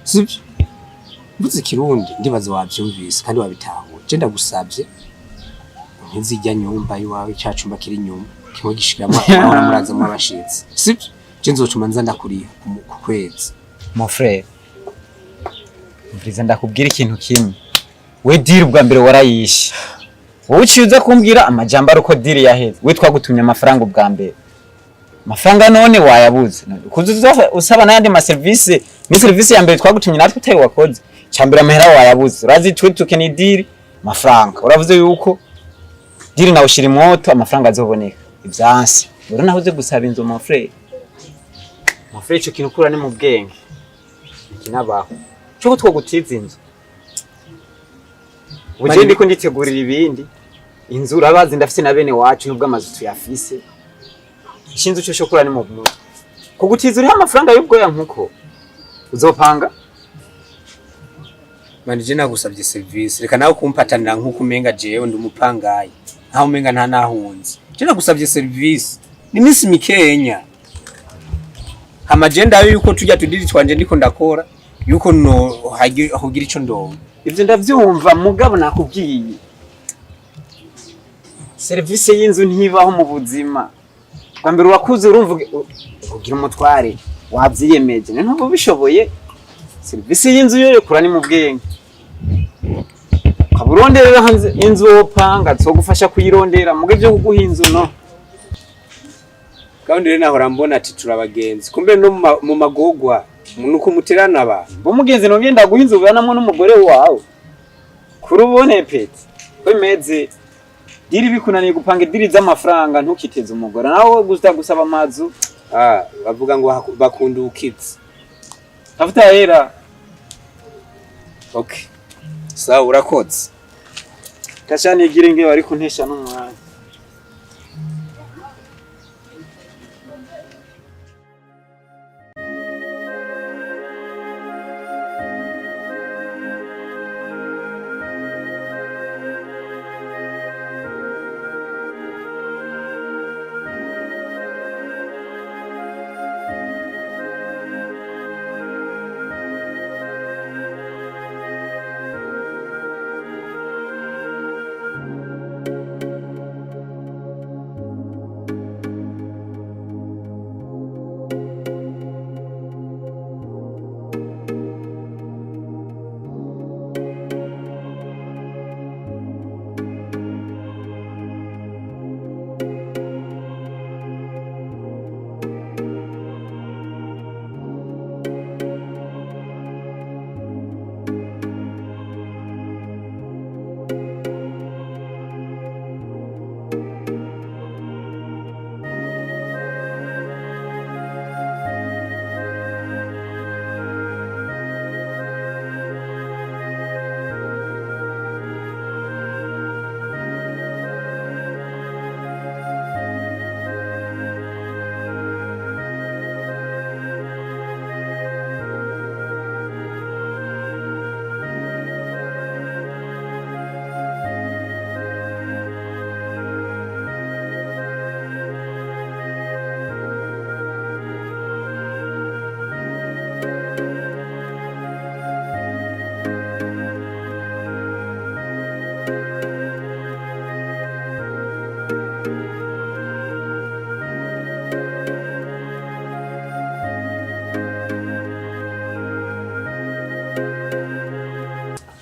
sivyo mvuze kirundi ndibaza wavyumvise kandi wabitahuye je ndagusabye ntizijya nyumba yiwawe icacumba kiri nyuma kimwe gishikiramo abana murazamo abashitsi sivyo je nzotuma nza ndakuriha ku kwezi mon frère mviriza ndakubwira ikintu kimwe we deal bwa mbere warayishe wowe uciza kumbwira amajambo aruko deal yaheze we twagutumye amafaranga ubwa mbere amafaranga none wayabuze kuzuza usaba nandi ma service ni service ya mbere twagutumye natwe utayi wakoze cyambere amahera wayabuze urazi tukeneye deal amafaranga uravuze yuko deal nawe ushira imoto amafaranga azoboneka ibyansi rero nahuze gusaba inzo mon frère ico kintu kura ni mu bwenge ikinabaho cyo twogutiza inzu uje ndiko nditegurira ibindi inzu urabazi ndafise na bene wacu nubwo amazu tuyafise ishinzu cyo shokora ni mu Burundi kugutiza uri amafaranga y'ubwoya nkuko uzopanga manije nagusabye service reka nawe kumpatanira nkuko umenga jewe ndi umupangayi ntaho umenga nta nahunze je nagusabye service ni minsi mikenya amagenda yuko tujya tudiri twanje ndiko ndakora yuko no hogira ico ndongo ivyo ndavyumva mugabo nakubwiye service y'inzu ntibaho mu buzima kwambere urakuze urumva ugira umutware wavyiyemeje ntubo bishoboye service y'inzu yo kura ni mu bwenge kaburondera hanze inzu opanga zogufasha kuyirondera muge byo kuguha inzu no kandi rero nahora mbona ati turabagenzi kumbe no mu magogwa nuko muterana aba bo mugenzi no byenda guha inzu banamwe n'umugore wawe kurubone pete kwemeze diri bikunaniye gupanga diri z'amafaranga ntukiteze umugore nawe gusaba amazu bavuga ngo bakunda ukids afuta hera okay sawa urakoze kashani igire nge bari kuntesha n'umwanya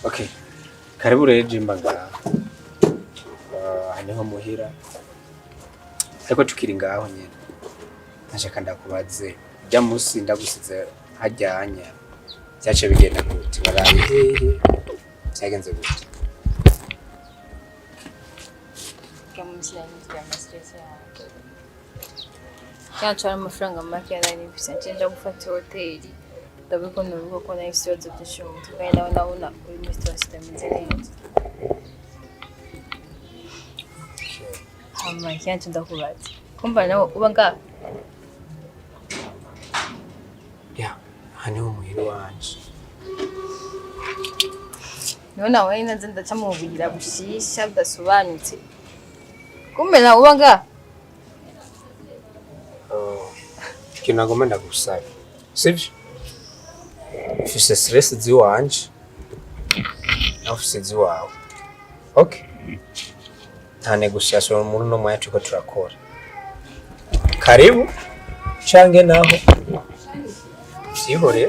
okay karibu rero jimbaga haniho muhira ariko tukiri ngaho nyene nashaka ndakubaze bya musi ndagusize hajyanya cyace bigenda gute baraye hehe cyagenze gute cyari amafaranga make yarari bifise nje gufata hoteli ndabikunda urugo ko na ibibazo byinshi mu mutwe nawe ndabona uri muri situation imeze neza hama cyanje ndakubaza kumva nawe uba nga ya haniho muhira wanje none wawe nanze ndaca mu bugira bushisha budasobanutse kumbe nawe uba nga kinagoma ndagusaba sivyo ufise stress ziwanje na ufise ziwawe okay nta negotiation muri no mwacu ko turakora karibu change naho sihore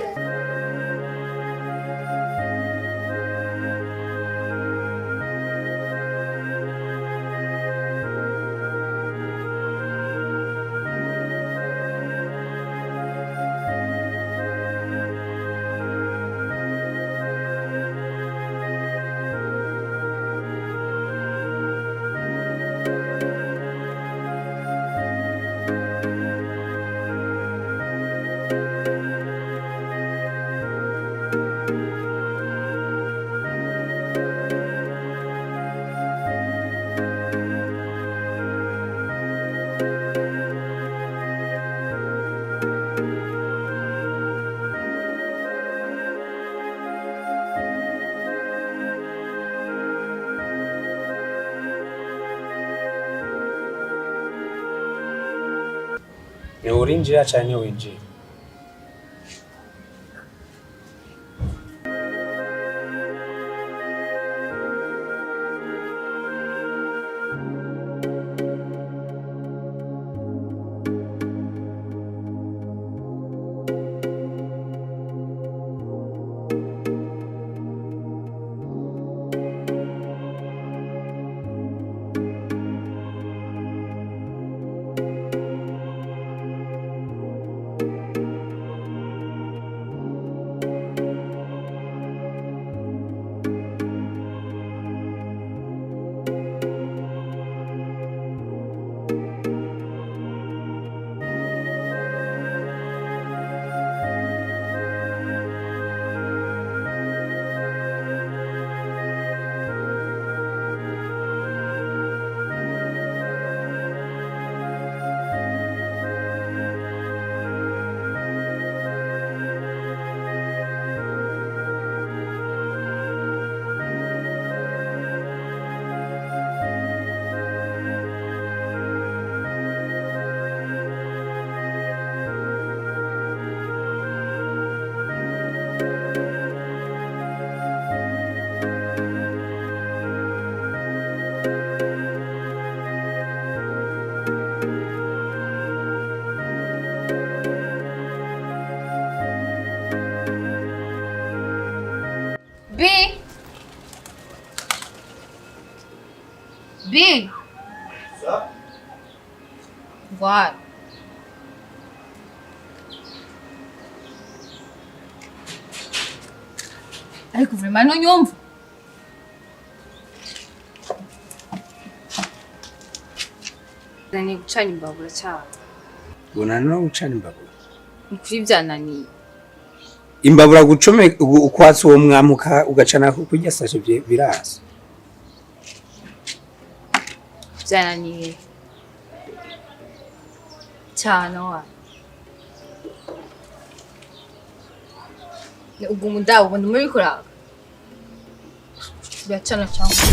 Ni urinjira cyane winjira. Big. What? Ariko vraiment no nyumva. Nani gucana imbabura cyane. Bona no gucana imbabura. Ukuri byananiye. Imbabura gucome ukwatsi uwo mwamuka ugacana kujya sashe biraza. Byananiye. Cyane wa. Ubwo mudawo ubona muri kuraga. Byacana cyangwa.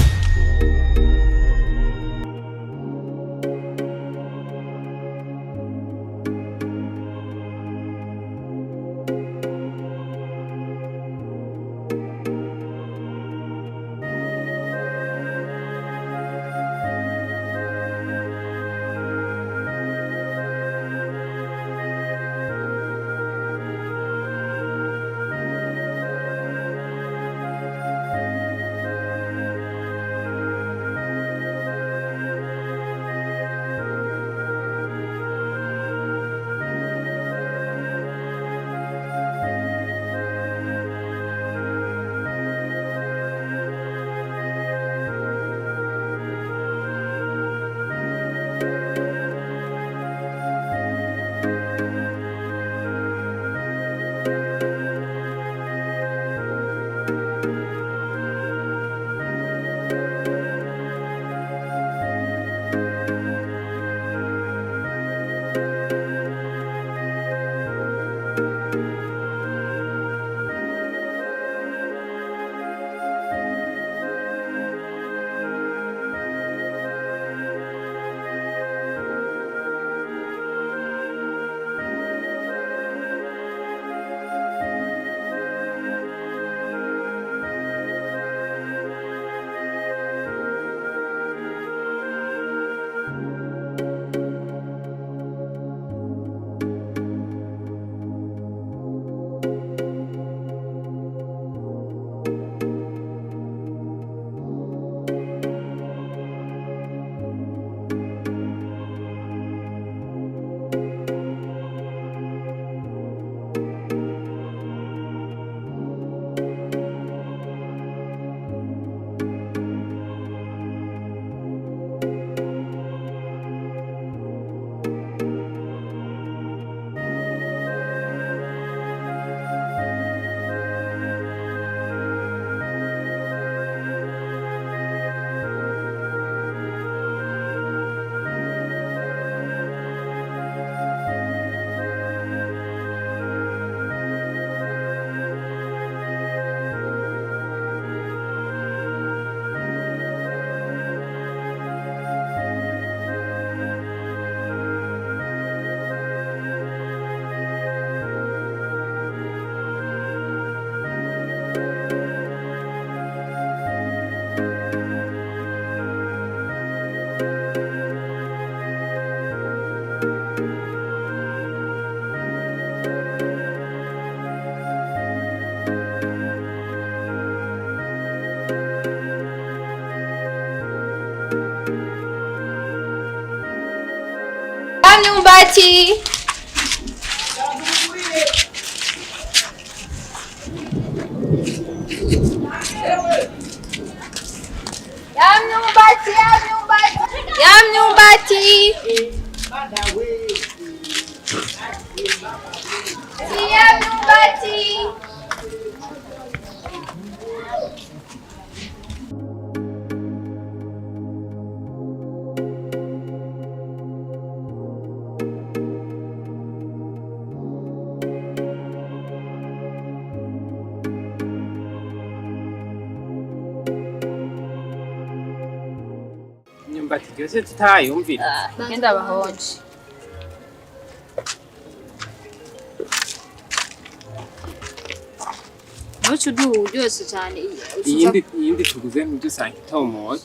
myumbati. Ya myumbati. Ya myumbati. Ya myumbati. Imyumbati ryose tutayumvira. Genda bahonje. Nucu uryoshye cyane. Iyindi tuguze ntidusanga itomoye.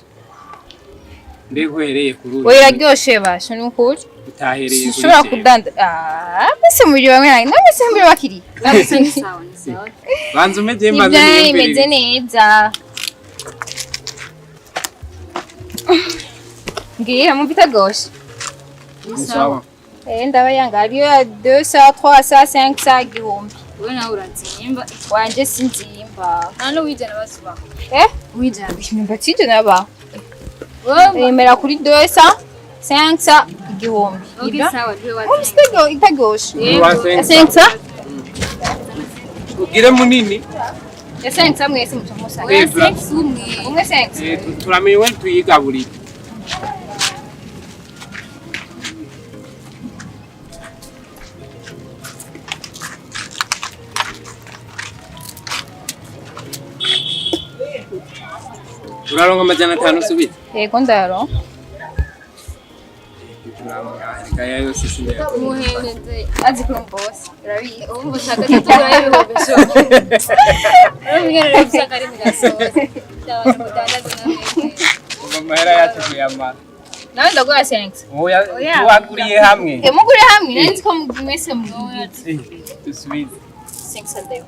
Mbega uhereye kuri uyu. Oya iraryoshe basho n'ukuri. Utahereye kuri. Ushobora kudanda. Mbese muri bamwe mbese muri bakiri. Banza umeze mbanza niyumvire. Imeze neza. Ngiye mu bitagoshe. Sawa. Ndaba yanga ariyo 200 300 500 igihumbi. Wewe nawe urazimba. Wanje sinzimba. Nano wijana basuba. Wijana imyumbati ijana ba. Emera kuri 200 500 igihumbi. Okay, sawa, ndiwe wazi. Umstego itagoshe. 500. Ugire munini. Ya 500 mwese mucamusa. Umwe 500. Turamenye tuyigaburira. Turaronka amajana 5 subira. Yego ndaro. Kaya yose sinera. Muhereze azi ko boss. Rabi, umva shaka tuturaye bihobesho. Umugere rafisa kari mu gasoza. Cyangwa mudandaza namwe. Amahera yacu yamara. Nawe ndagura 5. Oya, tuwaguriye hamwe. Mugure hamwe, nzi ko mwese mugwize. Dusubize. 500 dayo.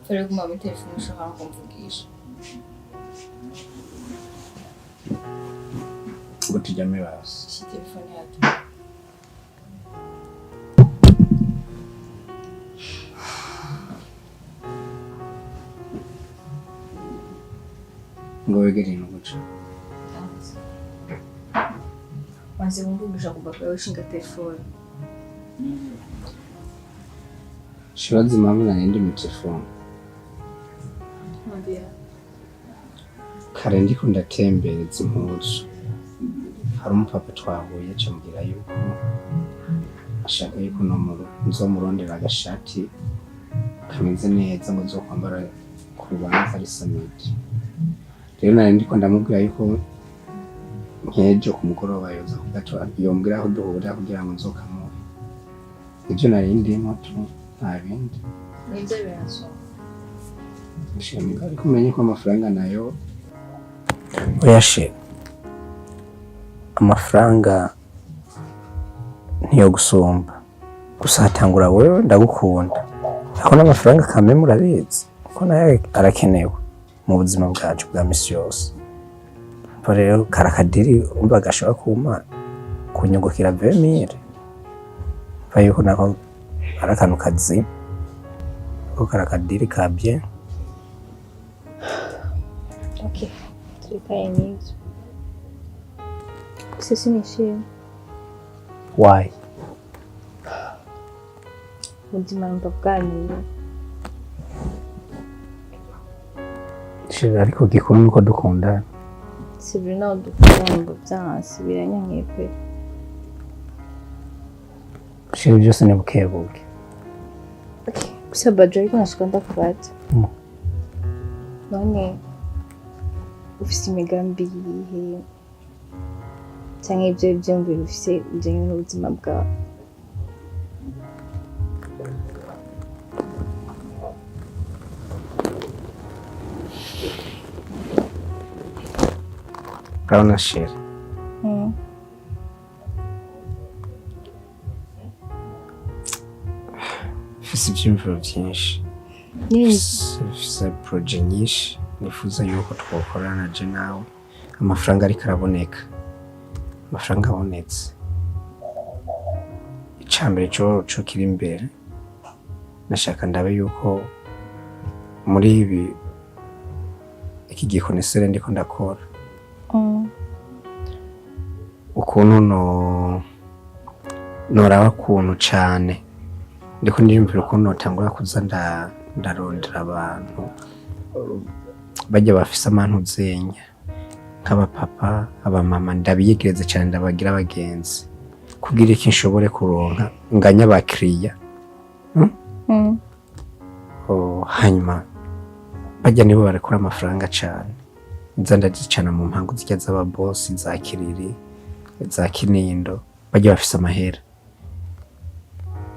Ferguma mi telefonu ushobora kumvugisha. Ngo tujyame basi. Iki telefone yacu. Ngo wegere n'umuco. Maze kumvugisha kuba kwa ushinga telefone. Shibazi mama na ndi mu telefone. Kare ndiko ndatembereza impuzu. Hari umupapa twahuye acambwira yuko ashaka yuko nzomurondera agashati kameze neza ngo nzokwambara ku rubanza ari samedi. Rero nari ndiko ndamubwira yuko nkejo ku mugoroba yoza kugatora yombwira aho duhurira kugira ngo nzokamuhe. Ibyo nari ndimo nta bindi. Nibyo biraso. Shemga ariko umenye ko amafaranga nayo oyashe. Amafaranga ntiyo gusumba. Gusa hatangura wewe ndagukunda. Ako n'amafaranga kamwe murabizi. Ko nayo arakenewe. mu buzima bwacu bwa misi yose. Rero karakadiri umva gashobora kuma kunyungukira 20,000 yuko nako arakantu kazi ko karakadiri kabye. Okay, turikaye neza. Sisi nishimye. Why? Ubuzima ndavuganira. Shira ariko gikuru nuko dukunda. Sibiri naho dukunda byansi biranyankiye pe. Shira byose ni bukebuke. Okay, gusa baje ariko nashaka ndakubaza. None ufite imigambi yihe cyangwa ibyo byumvira ufite bijyanye n'ubuzima bwawe? Urabona Shira, ufite ibyumviro byinshi, ufite projet nyinshi nifuza yuko twakorana je nawe. Amafaranga ariko araboneka, amafaranga abonetse, icambere cyo kiri imbere nashaka ndabe yuko muri ibi iki gikonesere ndiko ndakora ukuntu noraba kuntu cane ndiko ndiyumvira ukuntu notangura kuza ndarondera abantu bajya bafise amantu zenya nk'abapapa abamama, ndabiyegereze cyane, ndabagira abagenzi kugira iki nshobore kuronka nganya abakiriya. Hanyuma bajya nibo barekura amafaranga cyane, nza ndazicana mu mpangu zijya z'ababosi za Kiriri za Kinindo, bajya bafise amahera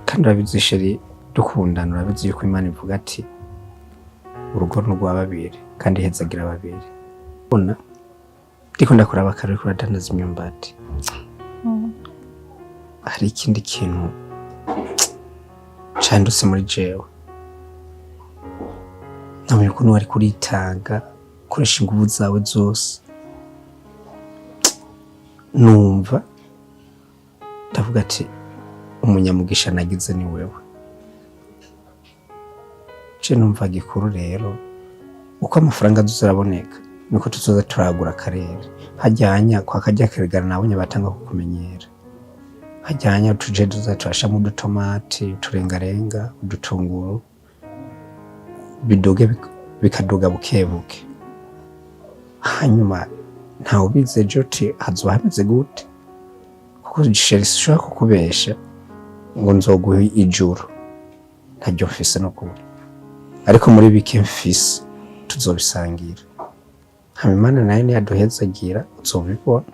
kandi urabizisheri dukundana. Urabizi yuko Imana ivuga ati urugo rwa babiri kandi hezagira babiri. Bona ndiko ndakora bakari kuradandaza imyumbati. Hari ikindi kintu canduse muri jewe, namenye ukuntu wari kuritanga koresha ingufu zawe zose. Numva ndavuga ati umunyamugisha nagize ni wewe. Je numva gikuru rero uko amafaranga tuzaraboneka niko tuzoza turagura akarere hajyanya kwa kajya keregana nabonye batanga kukumenyera, hajyanya tuje tuzaturasha mu dutomati, turengarenga, udutunguru bidoge bikaduga bukebuke. Hanyuma ntawe ubize joti hazoba hameze gute, kuko gisheri sishobora kukubesha ngo nzoguha ijuru, ntajyo mfise no kuri, ariko muri bike mfise tuzobisangira. Imana nayo niyaduhezagira uzobibona,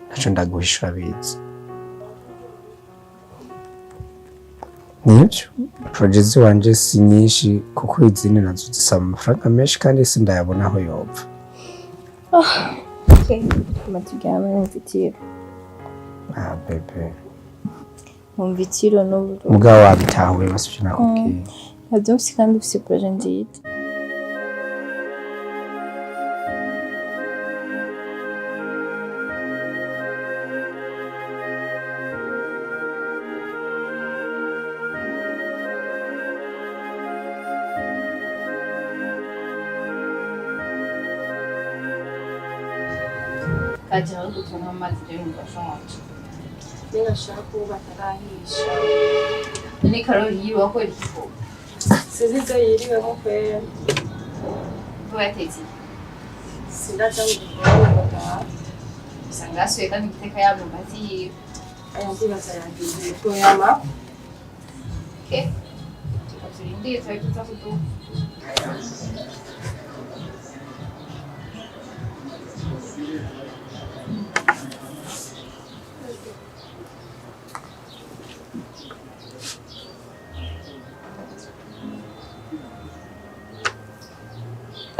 ntaco ndaguhishura biza. Nibyo project wanje si nyinshi kuko izindi nazo zisaba amafaranga menshi kandi sindayabona aho yopfa. Okay, matugama n'imvitiro. Bebe. Mumvitiro no mugabo wabitahuye basubije nakubwiye. Adumsi kandi ufise projet nziza. Kaja gutuma amazi rero ngashonje. Nina shaka batarahisha. Ni karori yiwa ko riko. Sizizo yiriwe ko kwe. Twatezi. Sindaza ngubona. Sangaso yeka niteka yabo mbati. Ayandi bazayagiye ko yama. Okay. Tuturinde tayituza kudu.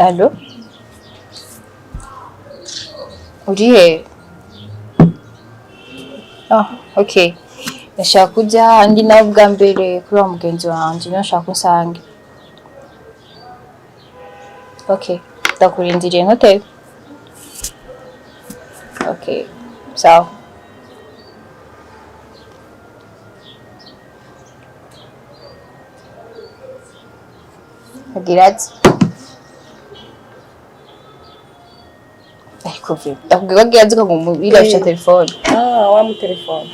Allô? Urihe? Okay. Nashaka kujya ndi nawe bwa mbere kuri wa mugenzi wanje, nashaka usange. Okay. Ndakurindiriye in hotel. Okay. Sawa. Agira ati ariko vyo ndakubwira ko agira ati ko ngumubirasha telefone. Wa mu telefone.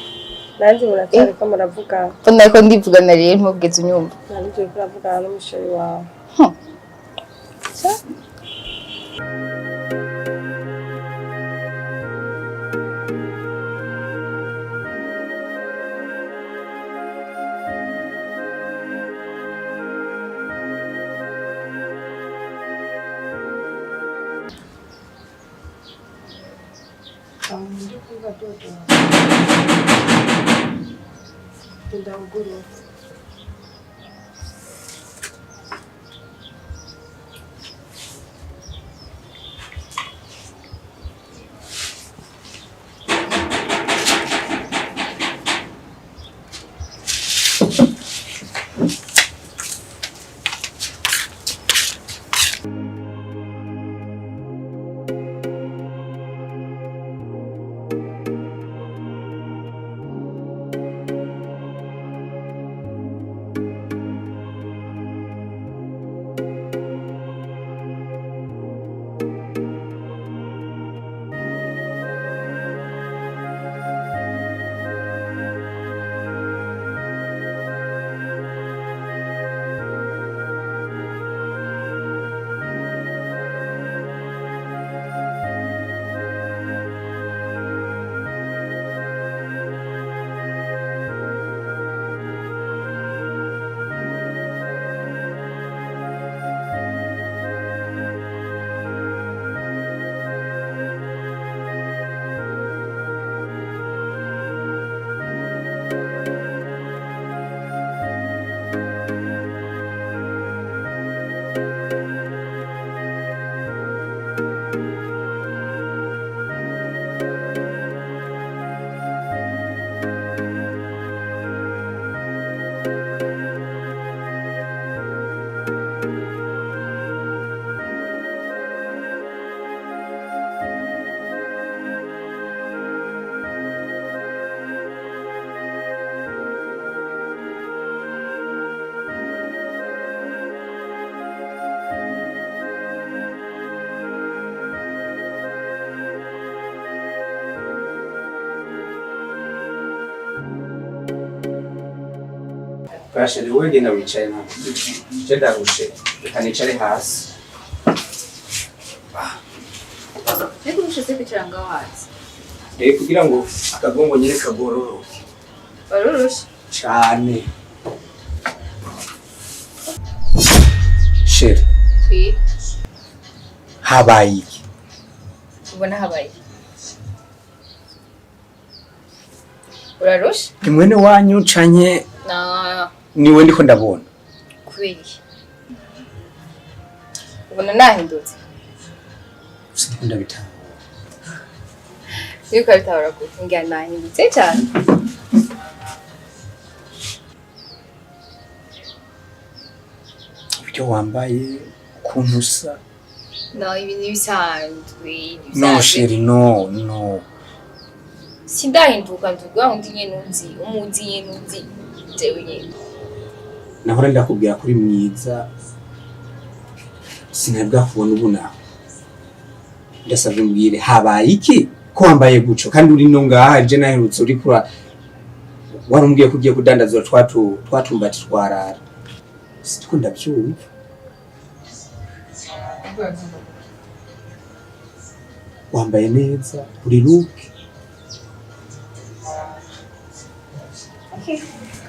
Nanjye muracyari ko muravuga. Mbona ko ndivugana rero ntubwize unyumva. Nanjye kuravugana n'umusheri wawe. Bashiri wewe genda wicaye nta. Je ndarushe. Reka nicare hasi. Ariko ushese kwicara ngaho hasi. Kugira ngo akagongo nyine kagororoke. Baroroshe Cyane. Sheri. Habaye iki? Ubona habaye. Urarushe? Ni mwene wanyu canye Na niwe ndiko ndabona. kubera ubona nahindutse. Sikunda bitanga. Yuko bitabara ko ngira nahindutse cyane. Ibyo wambaye kuntusa. No, ibi ni bisanzwe. No sheri no. Sindahinduka nduga undi nyene unzi, umuzi nyene unzi. Jewe nyene. Nahora ndakubwira kuri mwiza. Sinabwa kubona ubuna. Ndasabye mbwire habaye iki ko wambaye guco kandi uri no ngaha je naherutse uri kura warumbwiye kugiye kudandaza twatumbati twarara. Sikunda byumva. Wambaye neza uri look. Okay.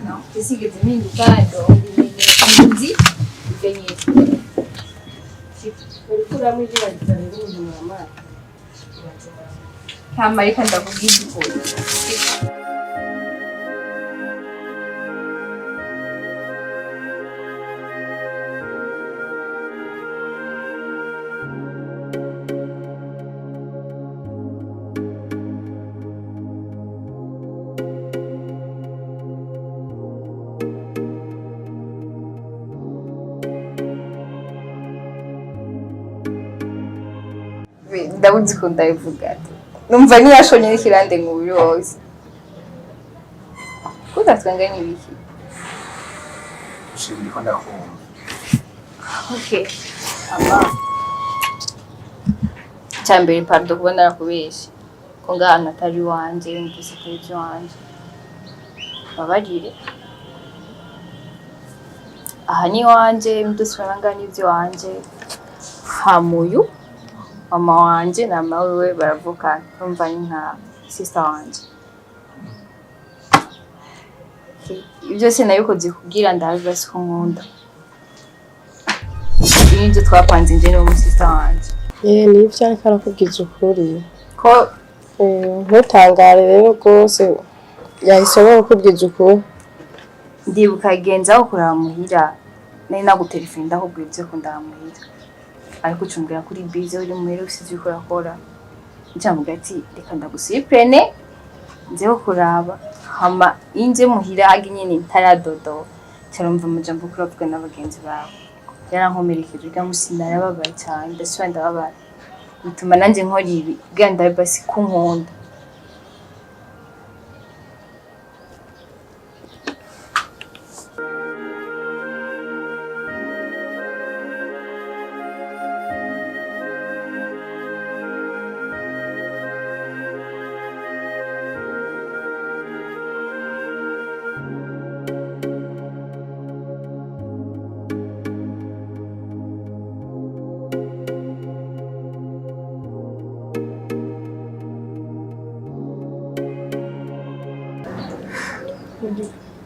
No, decide domingo caro, undi venye. Urikura muri gira gitare n'umuntu mama. Kama reka ndakubwiza ukuri. ndabuzi ko ndabivuga ati numva niyashonye n'ikirande ngo birose kudatwenga n'ibiki ushimye ko ndakumva okay ama cyambere pardon kuba narakubeshe ko ngana atari wanje mvise ko ari wanje babarire aha ni wanje mudusubira n'ibyo wanje hamuyu mama wanje na mama wewe baravuka numva ni nka sister wanje ibyo se nabikoze kugira ndabiba siko nkunda ibyo twapanze nje no sister wanje nivyo ariko arakubwiza ukuri ko ntutangare rero rwose yahisemo kukubwiza ukuri ndibuka genza kuraba muhira nari nagutelefone ndakubwira ibyo ko ndamuhira ariko ucumbwira kuri bize uri muhira usize uko urakora njamubwira ati reka ndagusipene nze kuraba hama inje muhira hagi nyine ntaradodo cyarumva amajambo kuri avuga n'abagenzi bawe yarankomerekeje gamusina arababaye cyane ndasubira ndababara bituma nanjye nkora ibi ganda basi kunkunda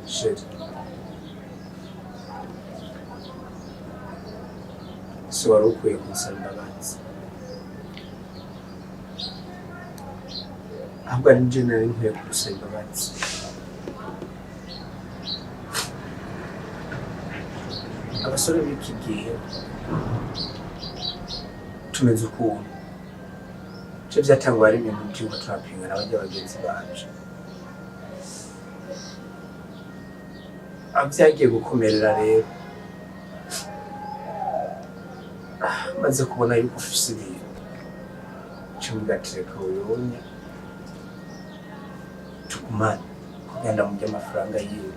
Shit. So wari ukwiye kunsaba imbabazi ahubwo ari nje nari nkwiye kugusaba imbabazi abasore b'iki gihe tumeze ukuntu ivyo vyatangwa ari ibintu by'uko turapinga n'abajya bagenzi bacu abyagiye gukomerera rero maze kubona yuko ufise ibintu cyumugatireka uyonye tugumane kugenda mu by'amafaranga yiwe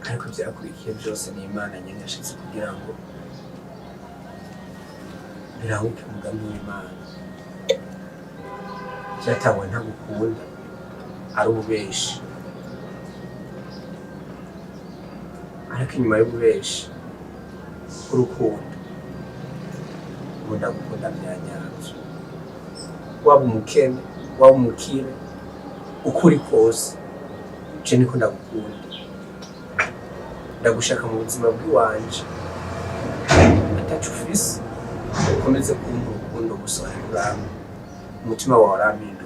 ariko byakurikiye byose ni Imana nyine yashize kugira ngo birahuke umugambi w'Imana cyatangwa ntagukunda ari ububeshi ariko inyuma y'ububeshi urukundo ubundi agukunda bya nyabyo waba umukene waba umukire ukuri kose je niko ndagukunda ndagushaka mu buzima bw'iwanje atacu ufise ukomeze kumva urukundo gusa uramba umutima wawe uramira